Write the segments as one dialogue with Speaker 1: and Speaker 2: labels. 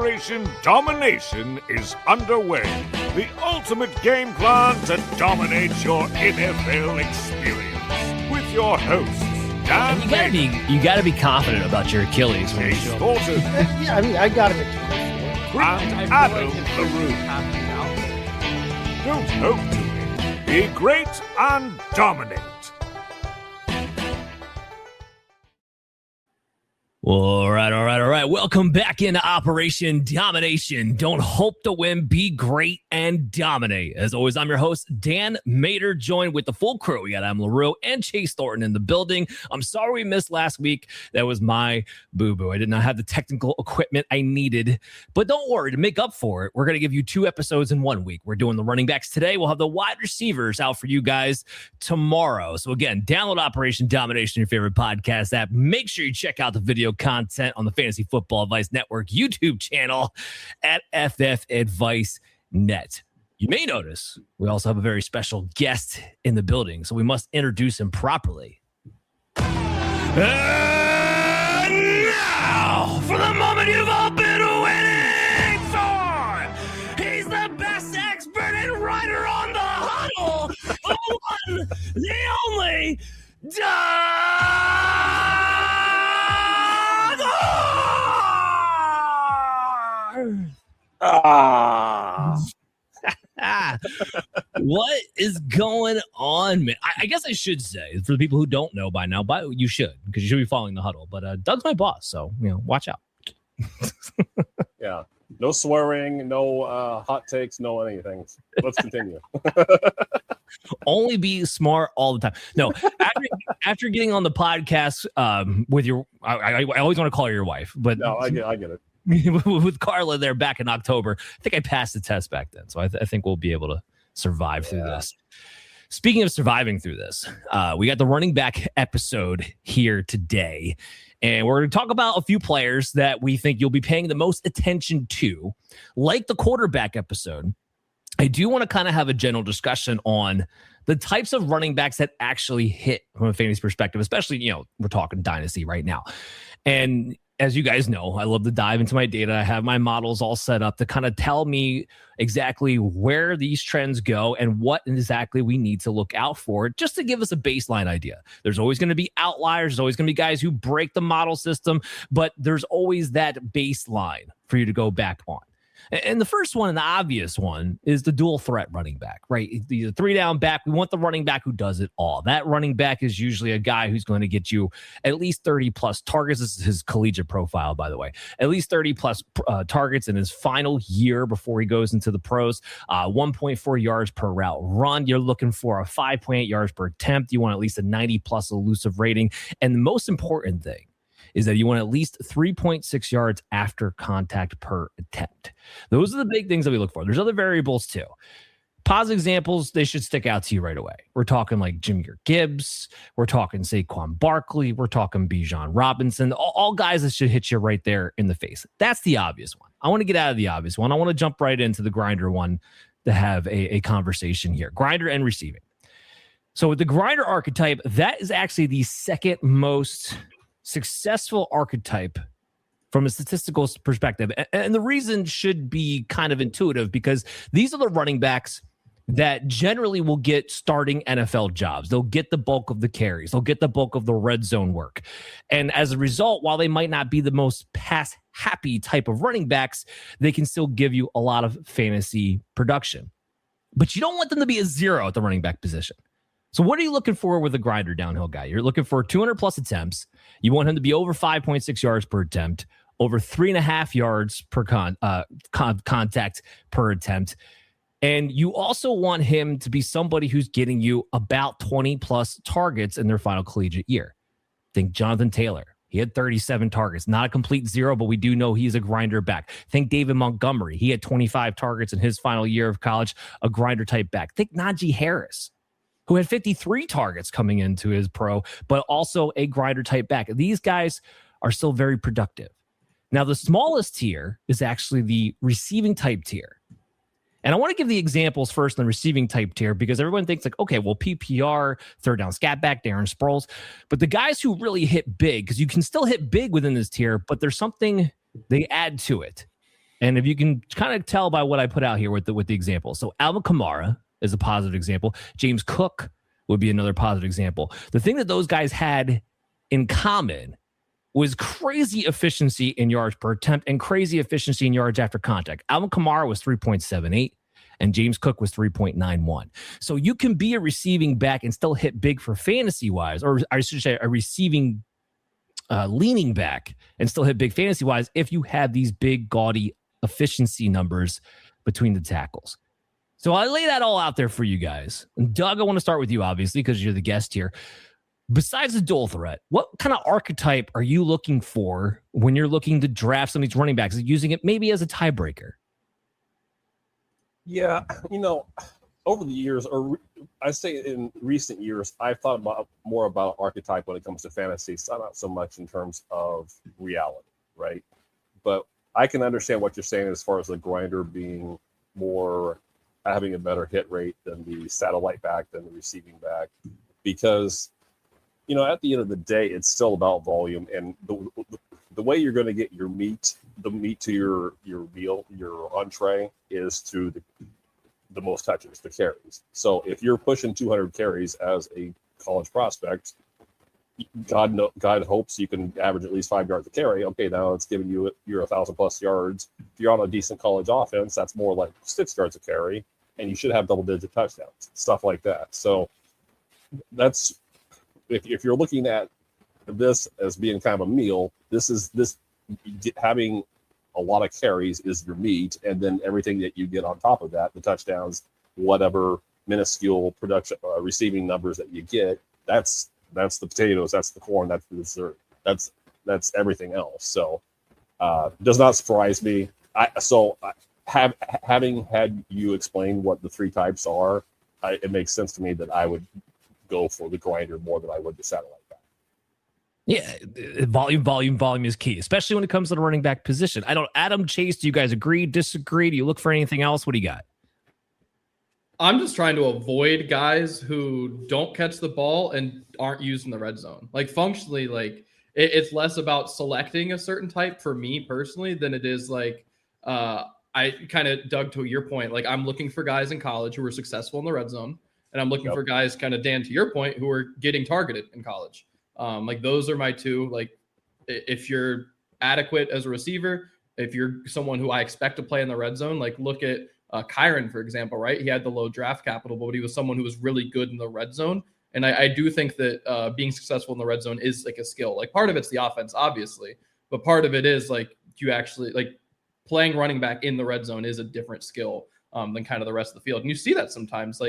Speaker 1: Operation Domination is underway. The ultimate game plan to dominate your NFL experience. With your hosts, Dan
Speaker 2: you gotta be confident about your Achilles.
Speaker 1: Chase Thornton,
Speaker 3: Yeah, I mean, I got him at
Speaker 1: and Adam LaRue. Don't hope to be great and dominate.
Speaker 2: All right. Welcome back into Operation Domination. Don't hope to win, be great, and dominate. As always, I'm your host, Dan Mater, joined with the full crew. We got Adam LaRue and Chase Thornton in the building. I'm sorry we missed last week. That was my boo-boo. I did not have the technical equipment I needed. But don't worry, to make up for it, we're going to give you 2 episodes in 1 week. We're doing the running backs today. We'll have the wide receivers out for you guys tomorrow. So again, download Operation Domination, your favorite podcast app. Make sure you check out the video content on the Fantasy Football Advice Network YouTube channel at FF Advice Net. You may notice we also have a very special guest in the building, so we must introduce him properly. And now, for the moment you've all been waiting for, he's the best expert and writer on the huddle, the one, the only, What is going on, man? I guess I should say, for the people who don't know by now, but you should, because you should be following the huddle. But Doug's my boss, so watch out.
Speaker 4: Yeah, no swearing, no hot takes, no anything. Let's continue.
Speaker 2: Only be smart all the time. No, after getting on the podcast with your, I always want to call her your wife, but
Speaker 4: no, I get it.
Speaker 2: With Carla there back in October, I think I passed the test back then, so I think we'll be able to survive through this. Speaking of surviving through this, we got the running back episode here today, and we're going to talk about a few players that we think you'll be paying the most attention to. Like the quarterback episode, I do want to kind of have a general discussion on the types of running backs that actually hit from a fantasy perspective, especially, we're talking Dynasty right now. And as you guys know, I love to dive into my data. I have my models all set up to kind of tell me exactly where these trends go and what exactly we need to look out for, just to give us a baseline idea. There's always going to be outliers. There's always going to be guys who break the model system, but there's always that baseline for you to go back on. And the first one, and the obvious one, is the dual threat running back, right? The 3-down back. We want the running back who does it all. That running back is usually a guy who's going to get you at least 30 plus targets. This is his collegiate profile, by the way. At least 30 plus targets in his final year before he goes into the pros. 1.4 yards per route run. You're looking for a 5.8 yards per attempt. You want at least a 90 plus elusive rating. And the most important thing is that you want at least 3.6 yards after contact per attempt. Those are the big things that we look for. There's other variables too. Positive examples, they should stick out to you right away. We're talking like Jahmyr Gibbs. We're talking Saquon Barkley. We're talking Bijan Robinson. All guys that should hit you right there in the face. That's the obvious one. I want to get out of the obvious one. I want to jump right into the grinder one to have a conversation here. Grinder and receiving. So with the grinder archetype, that is actually the second most successful archetype from a statistical perspective. And the reason should be kind of intuitive, because these are the running backs that generally will get starting NFL jobs. They'll get the bulk of the carries. They'll get the bulk of the red zone work. And as a result, while they might not be the most pass happy type of running backs, they can still give you a lot of fantasy production. But you don't want them to be a zero at the running back position. So what are you looking for with a grinder downhill guy? You're looking for 200 plus attempts. You want him to be over 5.6 yards per attempt, over 3.5 yards per contact per attempt. And you also want him to be somebody who's getting you about 20 plus targets in their final collegiate year. Think Jonathan Taylor. He had 37 targets, not a complete zero, but we do know he's a grinder back. Think David Montgomery. He had 25 targets in his final year of college, a grinder type back. Think Najee Harris, who had 53 targets coming into his pro, but also a grinder type back. These guys are still very productive. Now, the smallest tier is actually the receiving type tier. And I want to give the examples first in the receiving type tier, because everyone thinks like, okay, well, PPR, third down scat back, Darren Sproles. But the guys who really hit big, because you can still hit big within this tier, but there's something they add to it. And if you can kind of tell by what I put out here with the example. So Alvin Kamara is a positive example. James Cook would be another positive example. The thing that those guys had in common was crazy efficiency in yards per attempt and crazy efficiency in yards after contact. Alvin Kamara was 3.78 and James Cook was 3.91. So you can be a receiving back and still hit big for fantasy-wise, or I should say a receiving leaning back and still hit big fantasy-wise if you have these big, gaudy efficiency numbers between the tackles. So I lay that all out there for you guys. And Doug, I want to start with you, obviously, because you're the guest here. Besides the dual threat, what kind of archetype are you looking for when you're looking to draft some of these running backs, using it maybe as a tiebreaker?
Speaker 4: Yeah, over the years, or I say in recent years, I've thought more about archetype when it comes to fantasy, so not so much in terms of reality, right? But I can understand what you're saying as far as the grinder being more, having a better hit rate than the satellite back, than the receiving back, because, at the end of the day, it's still about volume, and the way you're going to get your meat, the meat to your meal, your entree, is to the most touches, the carries. So if you're pushing 200 carries as a college prospect, God hopes you can average at least 5 yards a carry. Okay, now it's giving you your 1,000+ yards. If you're on a decent college offense, that's more like 6 yards a carry, and you should have double-digit touchdowns, stuff like that. So that's, if you're looking at this as being kind of a meal, this having a lot of carries is your meat, and then everything that you get on top of that, the touchdowns, whatever minuscule production receiving numbers that you get, that's the potatoes, that's the corn, that's the dessert, that's everything else. So does not surprise me. Having had you explain what the 3 types are, it makes sense to me that I would go for the grinder more than I would the satellite back.
Speaker 2: Yeah, volume is key, especially when it comes to the running back position. Adam, Chase, do you guys agree, disagree? Do you look for anything else? What do you got?
Speaker 3: I'm just trying to avoid guys who don't catch the ball and aren't used in the red zone. Like, functionally, it's less about selecting a certain type for me personally than it is I kind of dug to your point. Like, I'm looking for guys in college who are successful in the red zone, and I'm looking for guys, kind of Dan, to your point, who are getting targeted in college. Those are my two. Like, if you're adequate as a receiver, if you're someone who I expect to play in the red zone, like look at Kaytron, for example, right? He had the low draft capital, but he was someone who was really good in the red zone. And I do think that being successful in the red zone is like a skill. Like, part of it's the offense, obviously, but part of it is you actually playing running back in the red zone is a different skill than kind of the rest of the field. And you see that sometimes.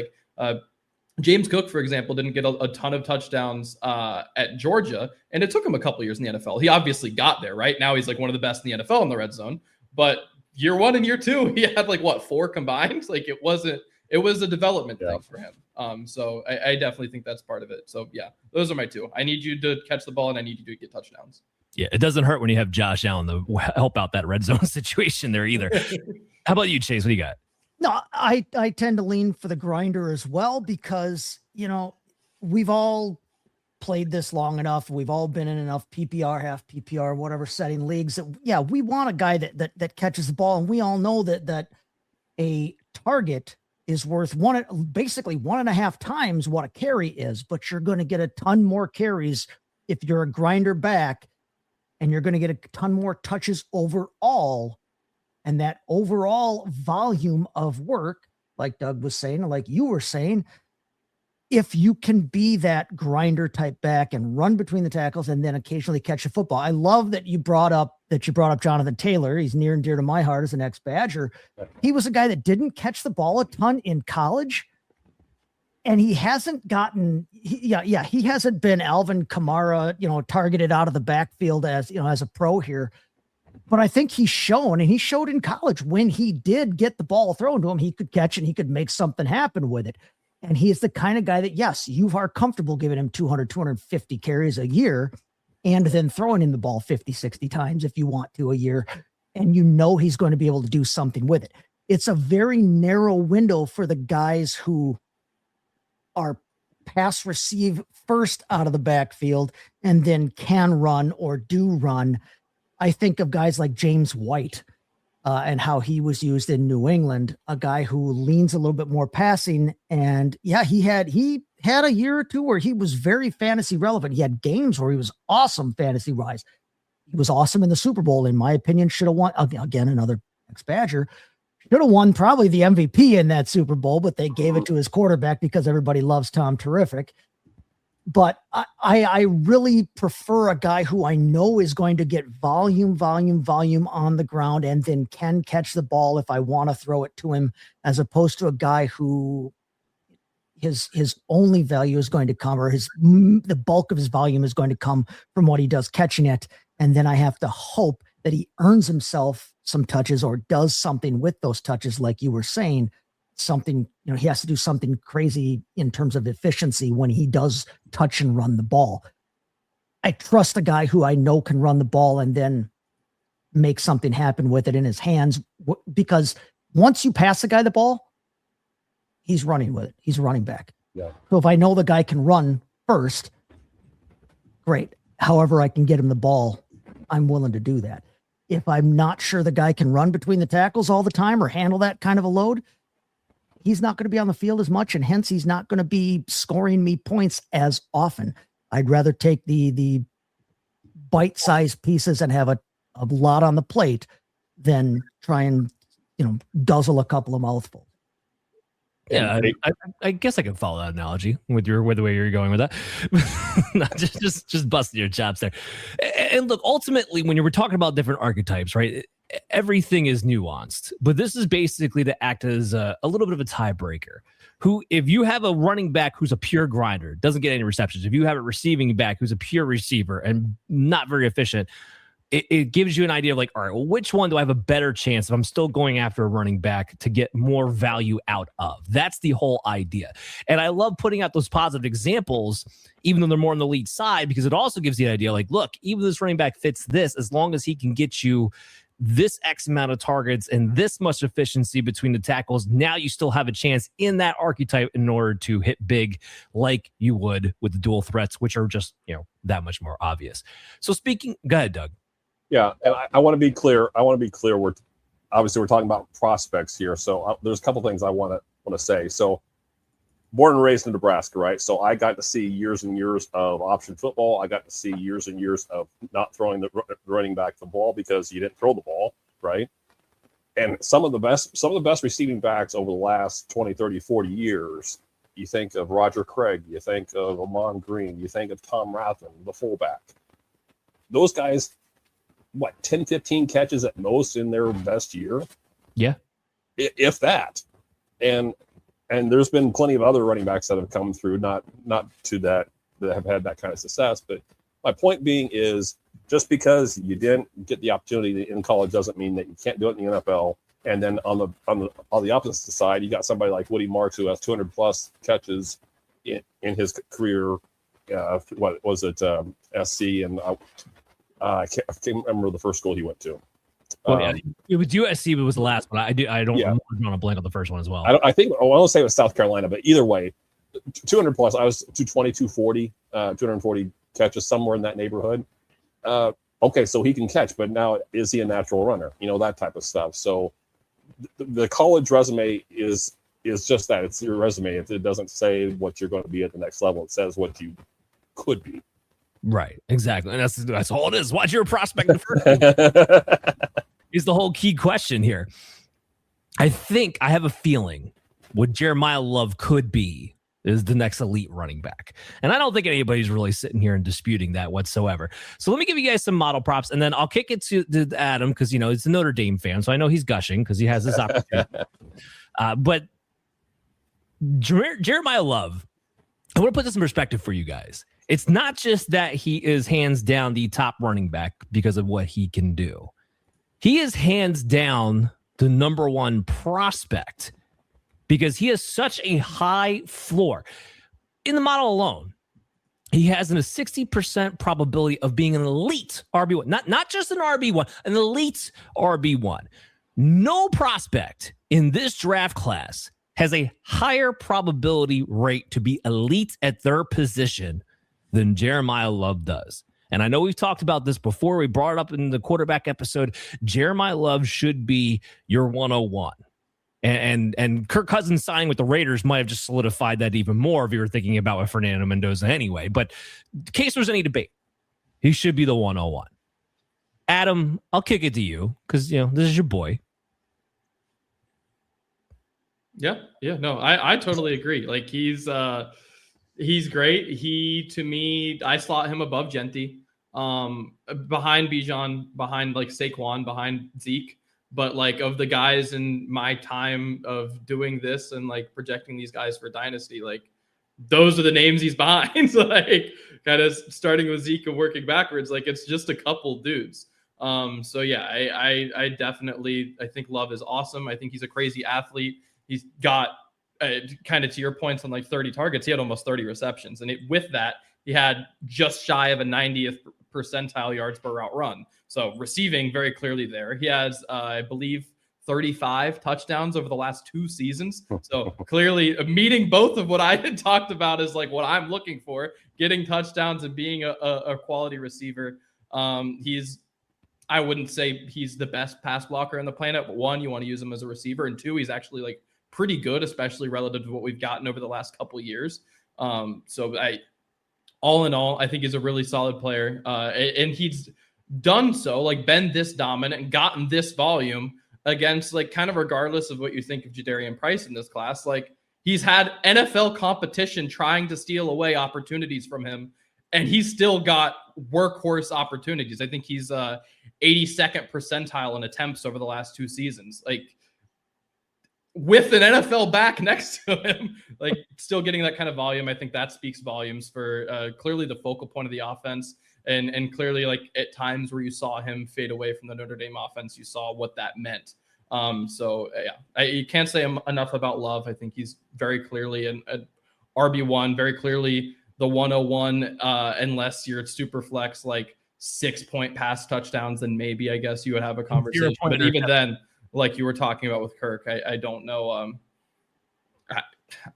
Speaker 3: James Cook, for example, didn't get a ton of touchdowns at Georgia, and it took him a couple years in the NFL. He obviously got there, right? Now he's one of the best in the NFL in the red zone. But year 1 and year 2, he had 4 combined? It was a development thing for him. So I definitely think that's part of it. So yeah, those are my 2. I need you to catch the ball, and I need you to get touchdowns.
Speaker 2: Yeah, it doesn't hurt when you have Josh Allen to help out that red zone situation there either. How about you, Chase? What do you got?
Speaker 5: No, I tend to lean for the grinder as well, because, we've all played this long enough. We've all been in enough PPR, half PPR, whatever setting leagues that, we want a guy that catches the ball. And we all know that a target is worth basically 1.5 times what a carry is, but you're going to get a ton more carries if you're a grinder back, and you're going to get a ton more touches overall. And that overall volume of work, like Doug was saying, like you were saying, if you can be that grinder type back and run between the tackles and then occasionally catch a football. I love that you brought up Jonathan Taylor. He's near and dear to my heart as an ex-Badger. He was a guy that didn't catch the ball a ton in college, and he hasn't gotten, he hasn't been Alvin Kamara, targeted out of the backfield as a pro here. But I think he's shown, and he showed in college, when he did get the ball thrown to him, he could catch and he could make something happen with it. And he is the kind of guy that, yes, you are comfortable giving him 200, 250 carries a year, and then throwing him the ball 50, 60 times if you want to a year. And he's going to be able to do something with it. It's a very narrow window for the guys who are pass receive first out of the backfield and then can run or do run. I think of guys like James White, and how he was used in New England, a guy who leans a little bit more passing. And yeah, he had a year or two where he was very fantasy relevant. He had games where he was awesome fantasy wise. He was awesome in the Super Bowl, in my opinion. Should have won, again, another ex-Badger. Should have won probably the MVP in that Super Bowl, but they gave it to his quarterback because everybody loves Tom Terrific. But I really prefer a guy who I know is going to get volume on the ground and then can catch the ball if I want to throw it to him, as opposed to a guy who his only value is going to come, or the bulk of his volume is going to come from what he does catching it. And then I have to hope that he earns himself some touches or does something with those touches, like you were saying. Something, he has to do something crazy in terms of efficiency when he does touch and run the ball. I trust a guy who I know can run the ball and then make something happen with it in his hands, because once you pass a guy the ball, he's running with it. He's a running back.
Speaker 4: Yeah.
Speaker 5: So if I know the guy can run first, great. However I can get him the ball, I'm willing to do that. If I'm not sure the guy can run between the tackles all the time or handle that kind of a load, he's not going to be on the field as much, and hence he's not going to be scoring me points as often. I'd rather take the bite-sized pieces and have a lot on the plate than try and, guzzle a couple of mouthfuls.
Speaker 2: Yeah, I guess I can follow that analogy with the way you're going with that. Not just busting your chops there. And look, ultimately, when you were talking about different archetypes, right? Everything is nuanced, but this is basically to act as a little bit of a tiebreaker. Who, if you have a running back who's a pure grinder, doesn't get any receptions, if you have a receiving back who's a pure receiver and not very efficient, it gives you an idea of like, all right, well, which one do I have a better chance if I'm still going after a running back to get more value out of? That's the whole idea. And I love putting out those positive examples, even though they're more on the lead side, because it also gives the idea like, look, even this running back fits this, as long as he can get you this X amount of targets and this much efficiency between the tackles, now you still have a chance in that archetype in order to hit big like you would with the dual threats, which are just, that much more obvious. So go ahead, Doug.
Speaker 4: Yeah, and I want to be clear. We're talking about prospects here. So there's a couple things I want to say. So born and raised in Nebraska, right? So I got to see years and years of option football. I got to see years and years of not throwing the running back the ball because you didn't throw the ball, right? And some of the best receiving backs over the last 20, 30, 40 years, you think of Roger Craig, you think of Amon Green, you think of Tom Rathman, the fullback. Those guys, 10, 15 catches at most in their best year?
Speaker 2: Yeah.
Speaker 4: If that. And there's been plenty of other running backs that have come through, not to that have had that kind of success. But my point being is, just because you didn't get the opportunity in college doesn't mean that you can't do it in the NFL. And then on the opposite side, you got somebody like Woody Marks who has 200 plus catches in his career. What was it? SC, and I can't remember the first school he went to.
Speaker 2: It was USC, but it was the last one. I don't want to blank on the first one as well.
Speaker 4: I want to say it was South Carolina, but either way, 200 plus. I was 220, 240, 240 catches, somewhere in that neighborhood. Okay, so he can catch, but now is he a natural runner? That type of stuff. So the college resume is just that. It's your resume. It doesn't say what you're going to be at the next level. It says what you could be.
Speaker 2: Right, exactly. And that's all it is. Why'd you a prospect in the first is the whole key question here. I have a feeling what Jeremiyah Love could be is the next elite running back. And I don't think anybody's really sitting here and disputing that whatsoever. So let me give you guys some model props, and then I'll kick it to Adam because, he's a Notre Dame fan. So I know he's gushing because he has this opportunity. But Jeremiyah Love, I want to put this in perspective for you guys. It's not just that he is hands down the top running back because of what he can do. He is hands down the number one prospect because he has such a high floor. In the model alone, he has a 60% probability of being an elite RB1. Not just an RB1, an elite RB1. No prospect in this draft class has a higher probability rate to be elite at their position than Jeremiyah Love does. and I know we've talked about this before, we brought it up in the quarterback episode, Jeremiyah Love should be your 101. And Kirk Cousins signing with the Raiders might have just solidified that even more if you were thinking about with Fernando Mendoza anyway. But in case there's any debate, he should be the 101. Adam, I'll kick it to you because, this is your boy.
Speaker 3: Yeah. No, I totally agree. Like he's great. He, to me, I slot him above Genty, behind Bijan, behind like Saquon, behind Zeke. But like of the guys in my time of doing this and like projecting these guys for Dynasty, like those are the names he's behind. So like kind of starting with Zeke and working backwards, like it's just a couple dudes. So yeah, I definitely, I think Love is awesome. I think he's a crazy athlete. He's got kind of to your points on like 30 targets. He had almost 30 receptions. And with that, he had just shy of a 90th percentile yards per route run. So receiving very clearly there. He has, I believe, 35 touchdowns over the last 2 seasons. So clearly meeting both of what I had talked about is like what I'm looking for, getting touchdowns and being a quality receiver. I wouldn't say he's the best pass blocker on the planet, but 1, you want to use him as a receiver, and 2, he's actually like pretty good, especially relative to what we've gotten over the last couple of years. All in all, I think he's a really solid player. And he's done so, like been this dominant and gotten this volume against like kind of regardless of what you think of Jadarian Price in this class. Like he's had NFL competition trying to steal away opportunities from him, and he's still got workhorse opportunities. I think he's 82nd percentile in attempts over the last 2 seasons. Like with an NFL back next to him, like still getting that kind of volume. I think that speaks volumes for clearly the focal point of the offense. And clearly, like at times where you saw him fade away from the Notre Dame offense, you saw what that meant. You can't say enough about Love. I think he's very clearly an RB1, very clearly the 101, unless you're at super flex, like 6-point pass touchdowns, then maybe I guess you would have a conversation. But even then, like you were talking about with Kirk, I don't know.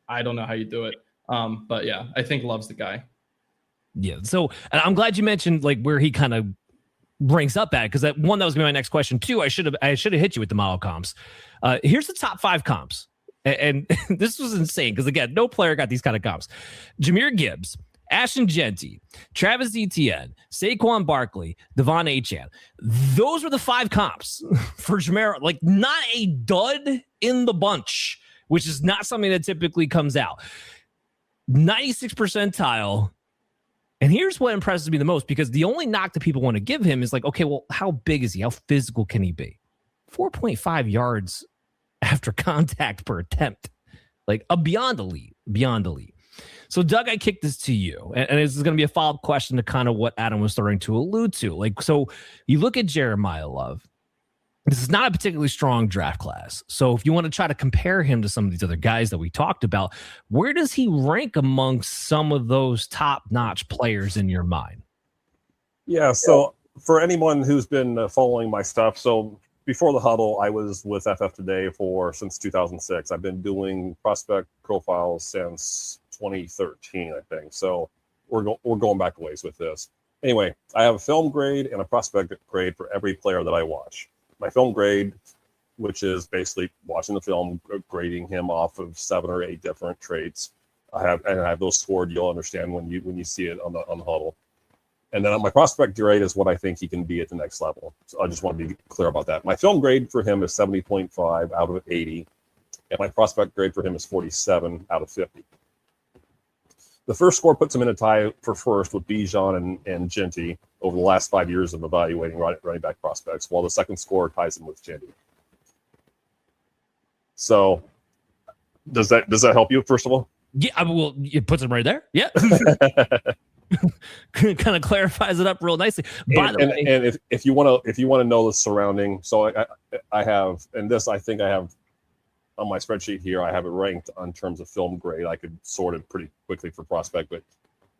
Speaker 3: I don't know how you do it. But yeah, I think Love's the guy.
Speaker 2: Yeah. So I'm glad you mentioned like where he kind of ranks up at, because that was gonna be my next question too. I should have hit you with the model comps. Here's the top 5 comps. And this was insane because again, no player got these kind of comps. Jahmyr Gibbs, Ashton Genty, Travis Etienne, Saquon Barkley, Devon Achane. Those were the 5 comps for Jahmyr. Like not a dud in the bunch, which is not something that typically comes out. 96th percentile. And here's what impresses me the most, because the only knock that people want to give him is like, okay, well, how big is he? How physical can he be? 4.5 yards after contact per attempt. Like a beyond elite. So, Doug, I kick this to you. And this is going to be a follow-up question to kind of what Adam was starting to allude to. Like, so you look at Jeremiyah Love. This is not a particularly strong draft class. So if you want to try to compare him to some of these other guys that we talked about, where does he rank amongst some of those top-notch players in your mind?
Speaker 4: Yeah, so for anyone who's been following my stuff, so before the huddle, I was with FF Today since 2006. I've been doing prospect profiles since 2013, I think. So we're going back a ways with this. Anyway, I have a film grade and a prospect grade for every player that I watch. My film grade, which is basically watching the film, grading him off of 7 or 8 different traits. I have those scored. You'll understand when you see it on the huddle. And then my prospect grade is what I think he can be at the next level. So I just want to be clear about that. My film grade for him is 70.5 out of 80, and my prospect grade for him is 47 out of 50. The first score puts him in a tie for first with Bijan and Genty over the last 5 years of evaluating running back prospects, while the second score ties him with Genty. So does that help you, first of all?
Speaker 2: Yeah, well, it puts him right there. Yeah. Kind of clarifies it up real nicely. By the way,
Speaker 4: and if you want to know the surrounding, so I have, and this I think I have on my spreadsheet here, I have it ranked on terms of film grade. I could sort it pretty quickly for prospect, but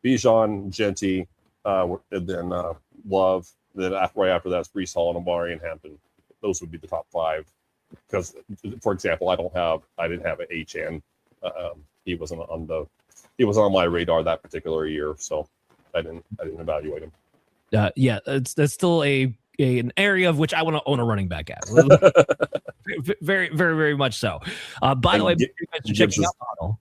Speaker 4: Bijan, Genty, and then Love. Then right after that, it's Breece Hall and Amari and Hampton. Those would be the top 5. Because, for example, I didn't have an Achane. He wasn't on my radar that particular year, so I didn't evaluate him.
Speaker 2: That's still an area of which I want to own a running back at. Very, very, very much so. By the way, checking out the huddle.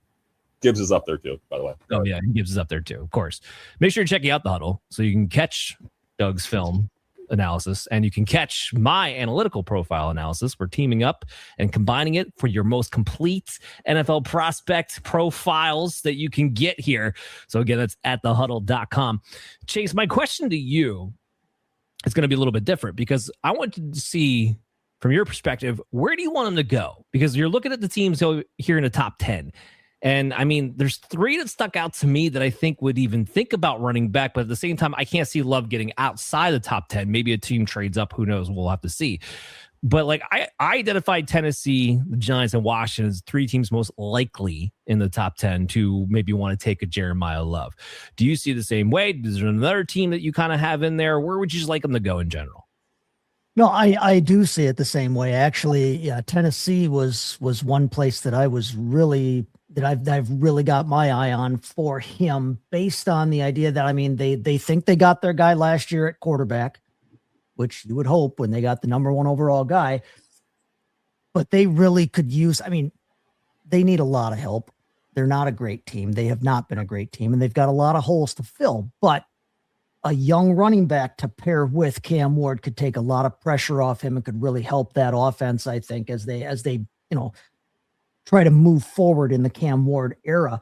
Speaker 4: Gibbs is up there too, by the way.
Speaker 2: Oh yeah, Gibbs is up there too, of course. Make sure you're checking out the huddle so you can catch Doug's film analysis and you can catch my analytical profile analysis. We're teaming up and combining it for your most complete NFL prospect profiles that you can get here. So again, that's at thehuddle.com. Chase, my question to you is going to be a little bit different because I want to see from your perspective, where do you want them to go? Because you're looking at the teams here in the top 10. And I mean, there's 3 that stuck out to me that I think would even think about running back. But at the same time, I can't see Love getting outside the top 10. Maybe a team trades up. Who knows? We'll have to see. But like I identified Tennessee, the Giants, and Washington as 3 teams most likely in the top 10 to maybe want to take a Jeremiyah Love. Do you see the same way? Is there another team that you kind of have in there? Where would you just like them to go in general?
Speaker 5: No, I do see it the same way. Actually, yeah, Tennessee was one place that I've really got my eye on for him based on the idea that, I mean, they think they got their guy last year at quarterback, which you would hope when they got the number 1 overall guy, but they really could use, I mean, they need a lot of help. They're not a great team. They have not been a great team and they've got a lot of holes to fill, but a young running back to pair with Cam Ward could take a lot of pressure off him and could really help that offense, I think, as they, try to move forward in the Cam Ward era.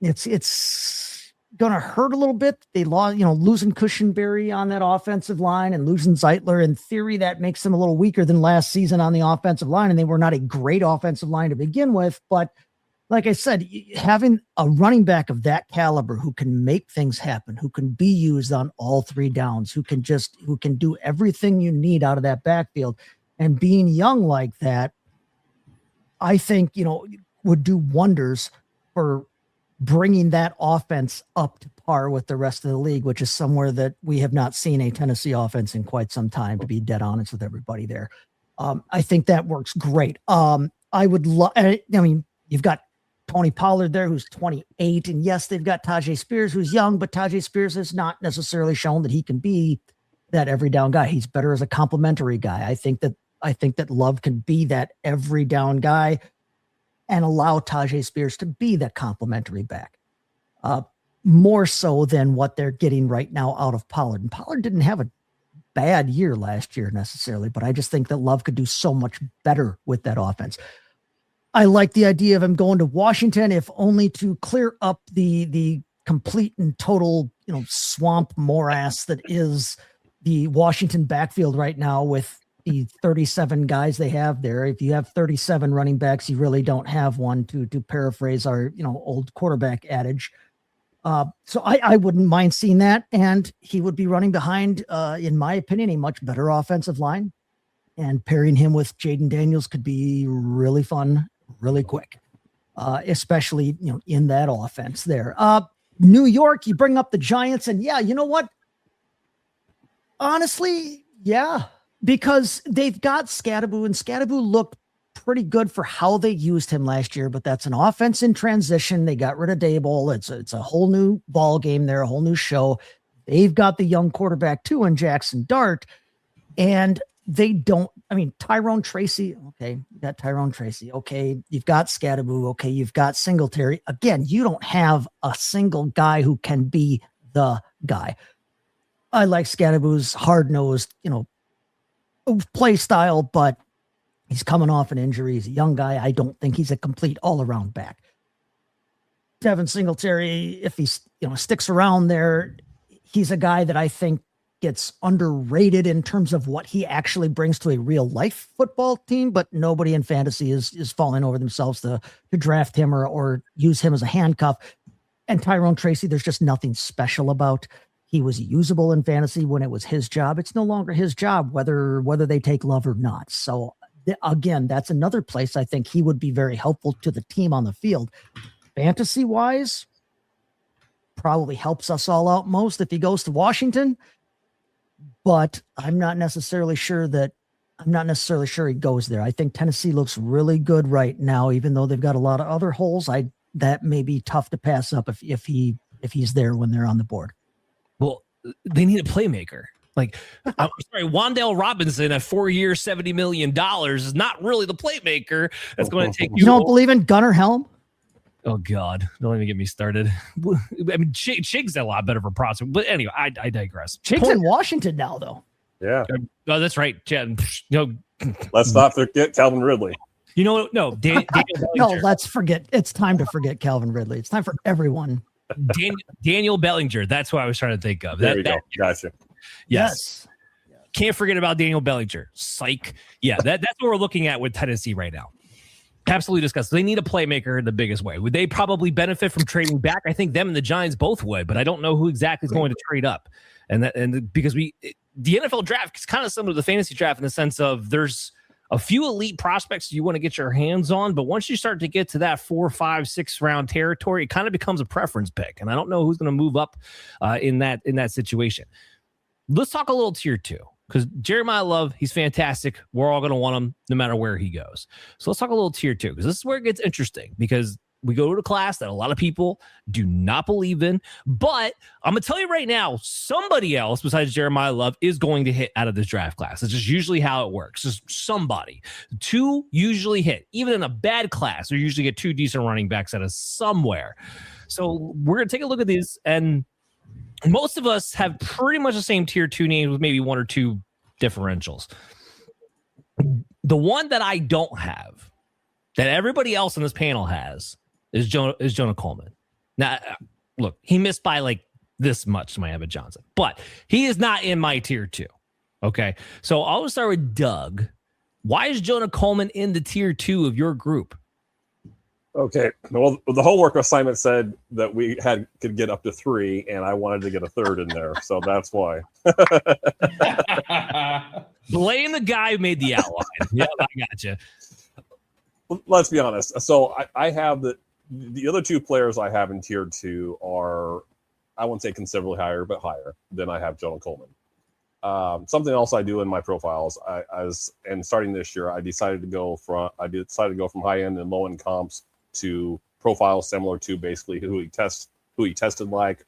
Speaker 5: It's going to hurt a little bit. They lost, losing Cushenberry on that offensive line and losing Zeitler. In theory, that makes them a little weaker than last season on the offensive line. And they were not a great offensive line to begin with. But like I said, having a running back of that caliber who can make things happen, who can be used on all 3 downs, who can do everything you need out of that backfield, and being young like that, I think, would do wonders for bringing that offense up to par with the rest of the league, which is somewhere that we have not seen a Tennessee offense in quite some time, to be dead honest with everybody there. I think that works great. I would love, you've got Tony Pollard there, who's 28. And yes, they've got Tajay Spears, who's young, but Tajay Spears has not necessarily shown that he can be that every down guy. He's better as a complimentary guy. I think that Love can be that every down guy and allow Tajay Spears to be that complimentary back. More so than what they're getting right now out of Pollard. And Pollard didn't have a bad year last year necessarily, but I just think that Love could do so much better with that offense. I like the idea of him going to Washington, if only to clear up the complete and total, swamp morass that is the Washington backfield right now with the 37 guys they have there. If you have 37 running backs, you really don't have one, to paraphrase our, old quarterback adage. So I wouldn't mind seeing that. And he would be running behind, in my opinion, a much better offensive line, and pairing him with Jaden Daniels could be really fun, really quick, especially, in that offense there. New York, you bring up the Giants, and yeah, you know what? Honestly, yeah, because they've got Scadaboo, and Scadaboo looked pretty good for how they used him last year, but that's an offense in transition. They got rid of Daboll. It's a whole new ball game there, a whole new show. They've got the young quarterback too in Jackson Dart, and they don't, Tyrone Tracy. Okay. You got Tyrone Tracy. Okay. You've got Scadaboo. Okay. You've got Singletary. Again, you don't have a single guy who can be the guy. I like Scadaboo's hard-nosed, play style, but he's coming off an injury. He's a young guy. I don't think he's a complete all-around back. Devin Singletary, if he sticks around there, he's a guy that I think gets underrated in terms of what he actually brings to a real life football team, but nobody in fantasy is falling over themselves to draft him or use him as a handcuff. And Tyrone Tracy, there's just nothing special about. He was usable in fantasy when it was his job. It's no longer his job, whether they take Love or not. So again, that's another place I think he would be very helpful to the team on the field. Fantasy wise, probably helps us all out most if he goes to Washington, but I'm not necessarily sure he goes there. I think Tennessee looks really good right now, even though they've got a lot of other holes. That may be tough to pass up if he's there when they're on the board.
Speaker 2: Well, they need a playmaker. Like, I'm sorry, Wan'Dale Robinson at 4 years, $70 million is not really the playmaker that's going to take you.
Speaker 5: You don't believe in Gunnar Helm?
Speaker 2: Oh God! Don't even get me started. I mean, Chig's a lot better for prospect, but anyway, I digress.
Speaker 5: Chig's in Washington now, though.
Speaker 4: Yeah.
Speaker 2: Oh, that's right, Chad.
Speaker 4: Let's not forget Calvin Ridley.
Speaker 2: You know what? No, Daniel
Speaker 5: No, let's forget. It's time to forget Calvin Ridley. It's time for everyone.
Speaker 2: Daniel Bellinger. That's what I was trying to think of.
Speaker 4: There you go. Gotcha.
Speaker 2: Yes. Can't forget about Daniel Bellinger. Psych. Yeah, that's what we're looking at with Tennessee right now. Absolutely disgusting. They need a playmaker in the biggest way. Would they probably benefit from trading back? I think them and the Giants both would, but I don't know who exactly is going to trade up. Because the NFL draft is kind of similar to the fantasy draft in the sense of there's a few elite prospects you want to get your hands on, but once you start to get to that 4, 5, 6 round territory, it kind of becomes a preference pick. And I don't know who's going to move up in that situation. Let's talk a little tier 2 because Jeremiyah Love, he's fantastic. We're all going to want him no matter where he goes. So let's talk a little tier 2 because this is where it gets interesting because we go to a class that a lot of people do not believe in. But I'm going to tell you right now, somebody else besides Jeremiyah Love is going to hit out of this draft class. It's just usually how it works. Just somebody. 2 usually hit. Even in a bad class, you usually get 2 decent running backs out of somewhere. So we're going to take a look at these, and most of us have pretty much the same tier 2 names with maybe 1 or 2 differentials. The one that I don't have, that everybody else on this panel has, is Jonah Coleman. Now, look, he missed by like this much to my Emmett Johnson, but he is not in my tier 2. Okay, so I'll start with Doug. Why is Jonah Coleman in the tier 2 of your group?
Speaker 4: Okay, well, the homework assignment said that we could get up to 3, and I wanted to get a 3rd in there, so that's why.
Speaker 2: Blame the guy who made the outline. Yeah, I gotcha.
Speaker 4: Let's be honest. So I have the other 2 players I have in tier 2 are, I wouldn't say considerably higher, but higher than I have Jonah Coleman. Something else I do in my profiles, and starting this year, I decided to go from high end and low end comps to profiles similar to basically who he tested like,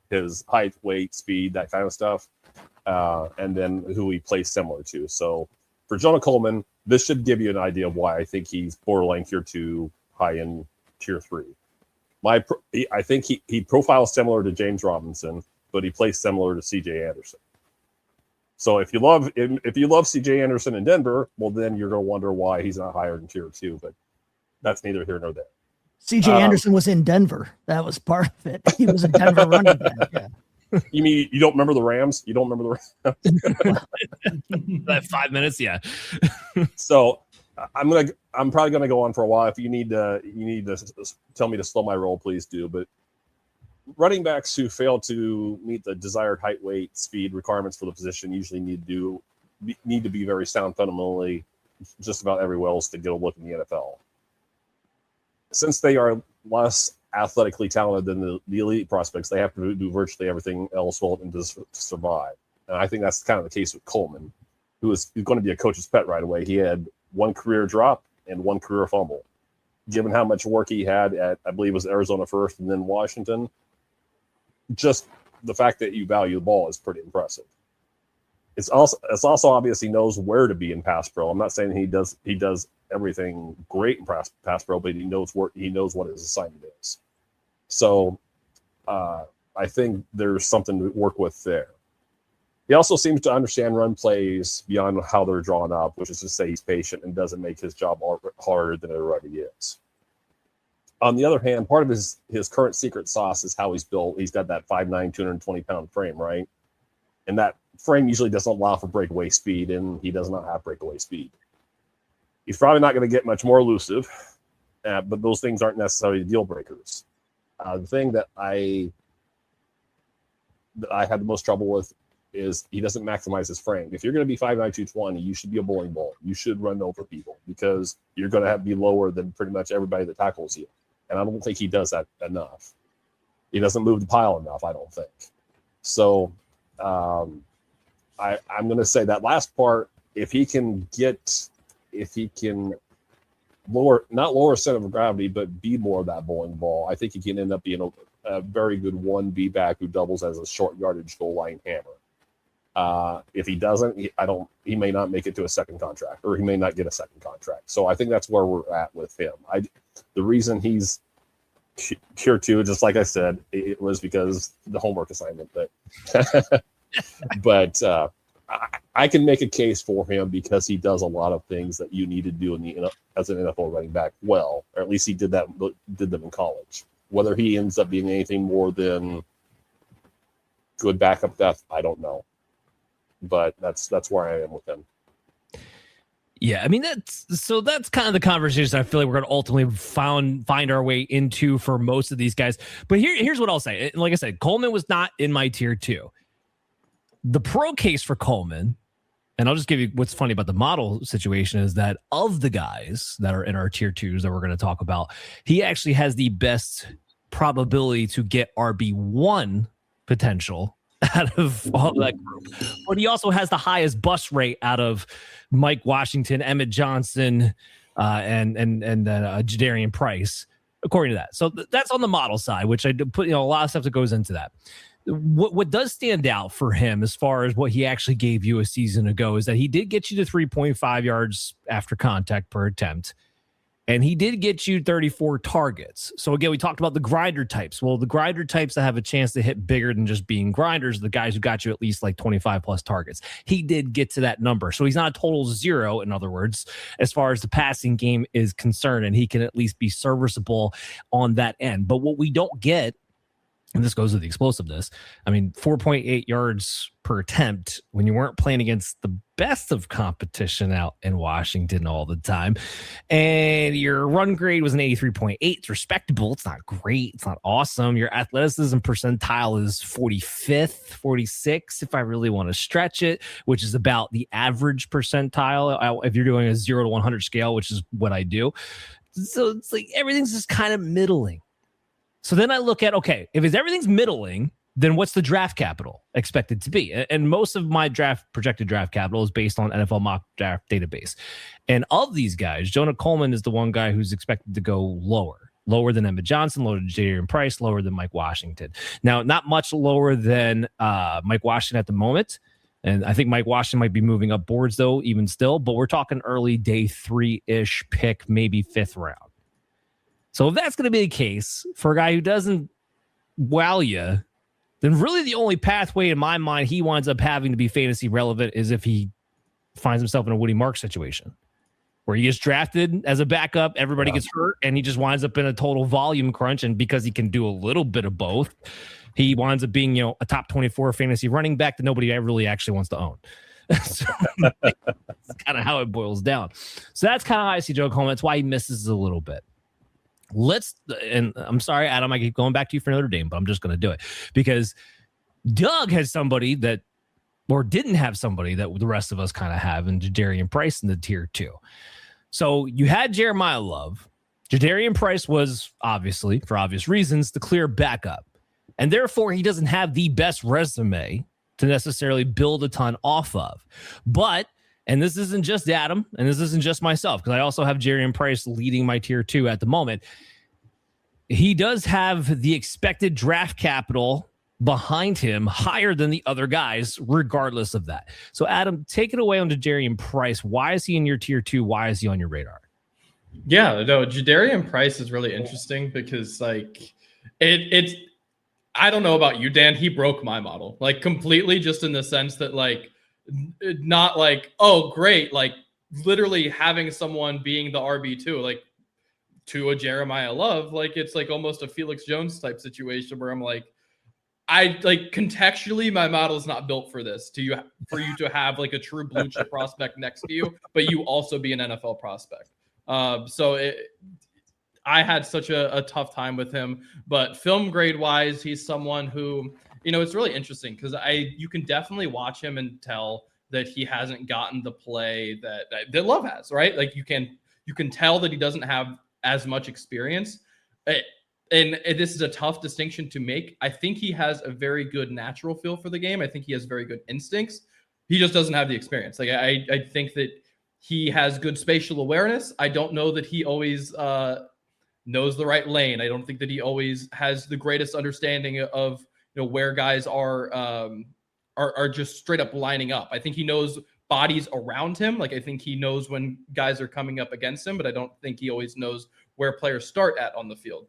Speaker 4: his height, weight, speed, that kind of stuff, and then who he plays similar to. So for Jonah Coleman, this should give you an idea of why I think he's borderline tier 2, high end tier 3. I think he profiles similar to James Robinson, but he plays similar to CJ Anderson. So if you love CJ Anderson in Denver, well, then you're going to wonder why he's not higher than tier 2, but that's neither here nor there.
Speaker 5: CJ Anderson was in Denver. That was part of it. He was a Denver running back. Yeah.
Speaker 4: You mean you don't remember the Rams? You don't remember the Rams?
Speaker 2: That 5 minutes, yeah.
Speaker 4: So I'm probably gonna go on for a while. If you need to tell me to slow my roll, please do. But running backs who fail to meet the desired height, weight, speed requirements for the position usually need to be very sound fundamentally, just about everywhere else to get a look in the NFL. Since they are less athletically talented than the elite prospects, they have to do virtually everything else well to survive. And I think that's kind of the case with Coleman, who is going to be a coach's pet right away. He had 1 career drop and 1 career fumble. Given how much work he had at, I believe it was Arizona first and then Washington, just the fact that you value the ball is pretty impressive. It's also obvious he knows where to be in pass pro. I'm not saying he does everything great in pass pro, but he knows what his assignment is. So I think there's something to work with there. He also seems to understand run plays beyond how they're drawn up, which is to say he's patient and doesn't make his job harder than it already is. On the other hand, part of his current secret sauce is how he's built. He's got that 5'9", 220-pound frame, right? And that frame usually doesn't allow for breakaway speed, and he does not have breakaway speed. He's probably not going to get much more elusive, but those things aren't necessarily deal breakers. The thing that I had the most trouble with is he doesn't maximize his frame. If you're going to be 5'9", 220, you should be a bowling ball. You should run over people because you're going to have to be lower than pretty much everybody that tackles you. And I don't think he does that enough. He doesn't move the pile enough, I don't think. So I'm going to say that last part, if he can not lower center of gravity, but be more of that bowling ball, I think he can end up being a very good 1B back who doubles as a short yardage goal line hammer. If he doesn't, he may not make it to a second contract, or he may not get a second contract. So I think that's where we're at with him. The reason he's tier 2, just like I said, it was because the homework assignment, but I can make a case for him because he does a lot of things that you need to do as an NFL running back well, or at least he did them in college. Whether he ends up being anything more than good backup depth, I don't know. But that's where I am with him.
Speaker 2: Yeah, I mean that's kind of the conversation I feel like we're going to ultimately find our way into for most of these guys. But here's what I'll say. Like I said, Coleman was not in my tier 2. The pro case for Coleman, and I'll just give you what's funny about the model situation, is that of the guys that are in our tier 2s that we're going to talk about, he actually has the best probability to get RB1 potential out of all that group. But he also has the highest bust rate out of Mike Washington, Emmett Johnson, and Jadarian Price, according to that. So that's on the model side, which I put a lot of stuff that goes into that. What does stand out for him as far as what he actually gave you a season ago is that he did get you to 3.5 yards after contact per attempt. And he did get you 34 targets. So again, we talked about the grinder types. Well, the grinder types that have a chance to hit bigger than just being grinders, the guys who got you at least like 25 plus targets. He did get to that number. So he's not a total 0, in other words, as far as the passing game is concerned, and he can at least be serviceable on that end. But what we don't get, and this goes to the explosiveness, I mean, 4.8 yards per attempt when you weren't playing against the best of competition out in Washington all the time. And your run grade was an 83.8. It's respectable. It's not great. It's not awesome. Your athleticism percentile is 45th, 46, if I really want to stretch it, which is about the average percentile if you're doing a 0 to 100 scale, which is what I do. So it's like everything's just kind of middling. So then I look at, okay, if everything's middling, then what's the draft capital expected to be? And most of my projected draft capital is based on NFL mock draft database. And of these guys, Jonah Coleman is the one guy who's expected to go lower than Emmett Johnson, lower than Jadarian Price, lower than Mike Washington. Now, not much lower than Mike Washington at the moment. And I think Mike Washington might be moving up boards, though, even still. But we're talking early day 3-ish pick, maybe 5th round. So if that's going to be the case for a guy who doesn't wow you, then really the only pathway in my mind he winds up having to be fantasy relevant is if he finds himself in a Woody Marks situation where he gets drafted as a backup, everybody gets hurt, and he just winds up in a total volume crunch. And because he can do a little bit of both, he winds up being, a top 24 fantasy running back that nobody really actually wants to own. So that's kind of how it boils down. So that's kind of how I see Joe Coleman. That's why he misses a little bit. And I'm sorry, Adam, I keep going back to you for Notre Dame, but I'm just going to do it because Doug has somebody that, or didn't have somebody that the rest of us kind of have, in Jadarian Price in the tier 2. So you had Jeremiyah Love. Jadarian Price was obviously, for obvious reasons, the clear backup. And therefore, he doesn't have the best resume to necessarily build a ton off of. But, and this isn't just Adam, and this isn't just myself, because I also have Jadarian Price leading my tier 2 at the moment. He does have the expected draft capital behind him higher than the other guys, regardless of that. So, Adam, take it away on Jadarian Price. Why is he in your tier 2? Why is he on your radar?
Speaker 3: Yeah, no, Jadarian Price is really interesting because, like, it's I don't know about you, Dan. He broke my model, like, completely, just in the sense that, like, not like, oh, great, like, literally having someone being the RB2, like, to a Jeremiyah Love, like, it's like almost a Felix Jones type situation where I'm like, I like contextually, my model is not built for this. For you to have like a true blue chip prospect next to you, but you also be an NFL prospect. I had such a tough time with him. But film grade wise, he's someone who, it's really interesting because you can definitely watch him and tell that he hasn't gotten the play that Love has, right? Like you can tell that he doesn't have as much experience. And this is a tough distinction to make. I think he has a very good natural feel for the game. I think he has very good instincts. He just doesn't have the experience. Like I think that he has good spatial awareness. I don't know that he always knows the right lane. I don't think that he always has the greatest understanding of where guys are just straight up lining up. I think he knows bodies around him. Like I think he knows when guys are coming up against him, but I don't think he always knows where players start at on the field.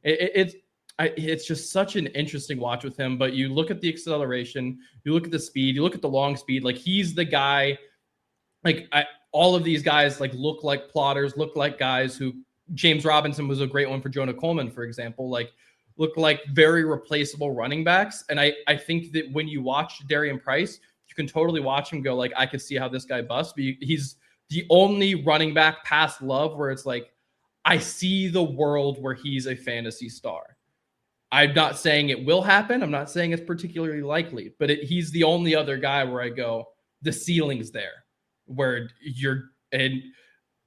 Speaker 3: It's just such an interesting watch with him. But you look at the acceleration, you look at the speed, you look at the long speed. Like he's the guy. Like all of these guys like look like plotters, look like guys who James Robinson was a great one for Jonah Coleman, for example. Like look like very replaceable running backs. And I think that when you watch Jadarian Price, you can totally watch him go like, I could see how this guy busts. But he's the only running back past Love where it's like, I see the world where he's a fantasy star. I'm not saying it will happen. I'm not saying it's particularly likely, but he's the only other guy where I go, the ceiling's there. Where and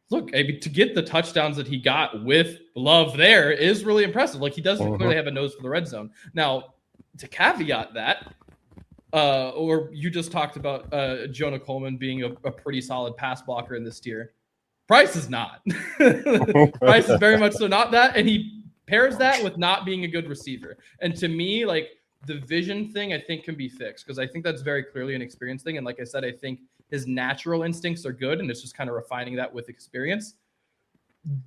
Speaker 3: look, to get the touchdowns that he got with Love there is really impressive. Like he does clearly have a nose for the red zone. Now, to caveat that, or you just talked about Jonah Coleman being a pretty solid pass blocker in this tier. Price is not. Price is very much so not that, and he pairs that with not being a good receiver. And to me, like the vision thing, I think can be fixed because I think that's very clearly an experience thing. And like I said, I think his natural instincts are good, and it's just kind of refining that with experience.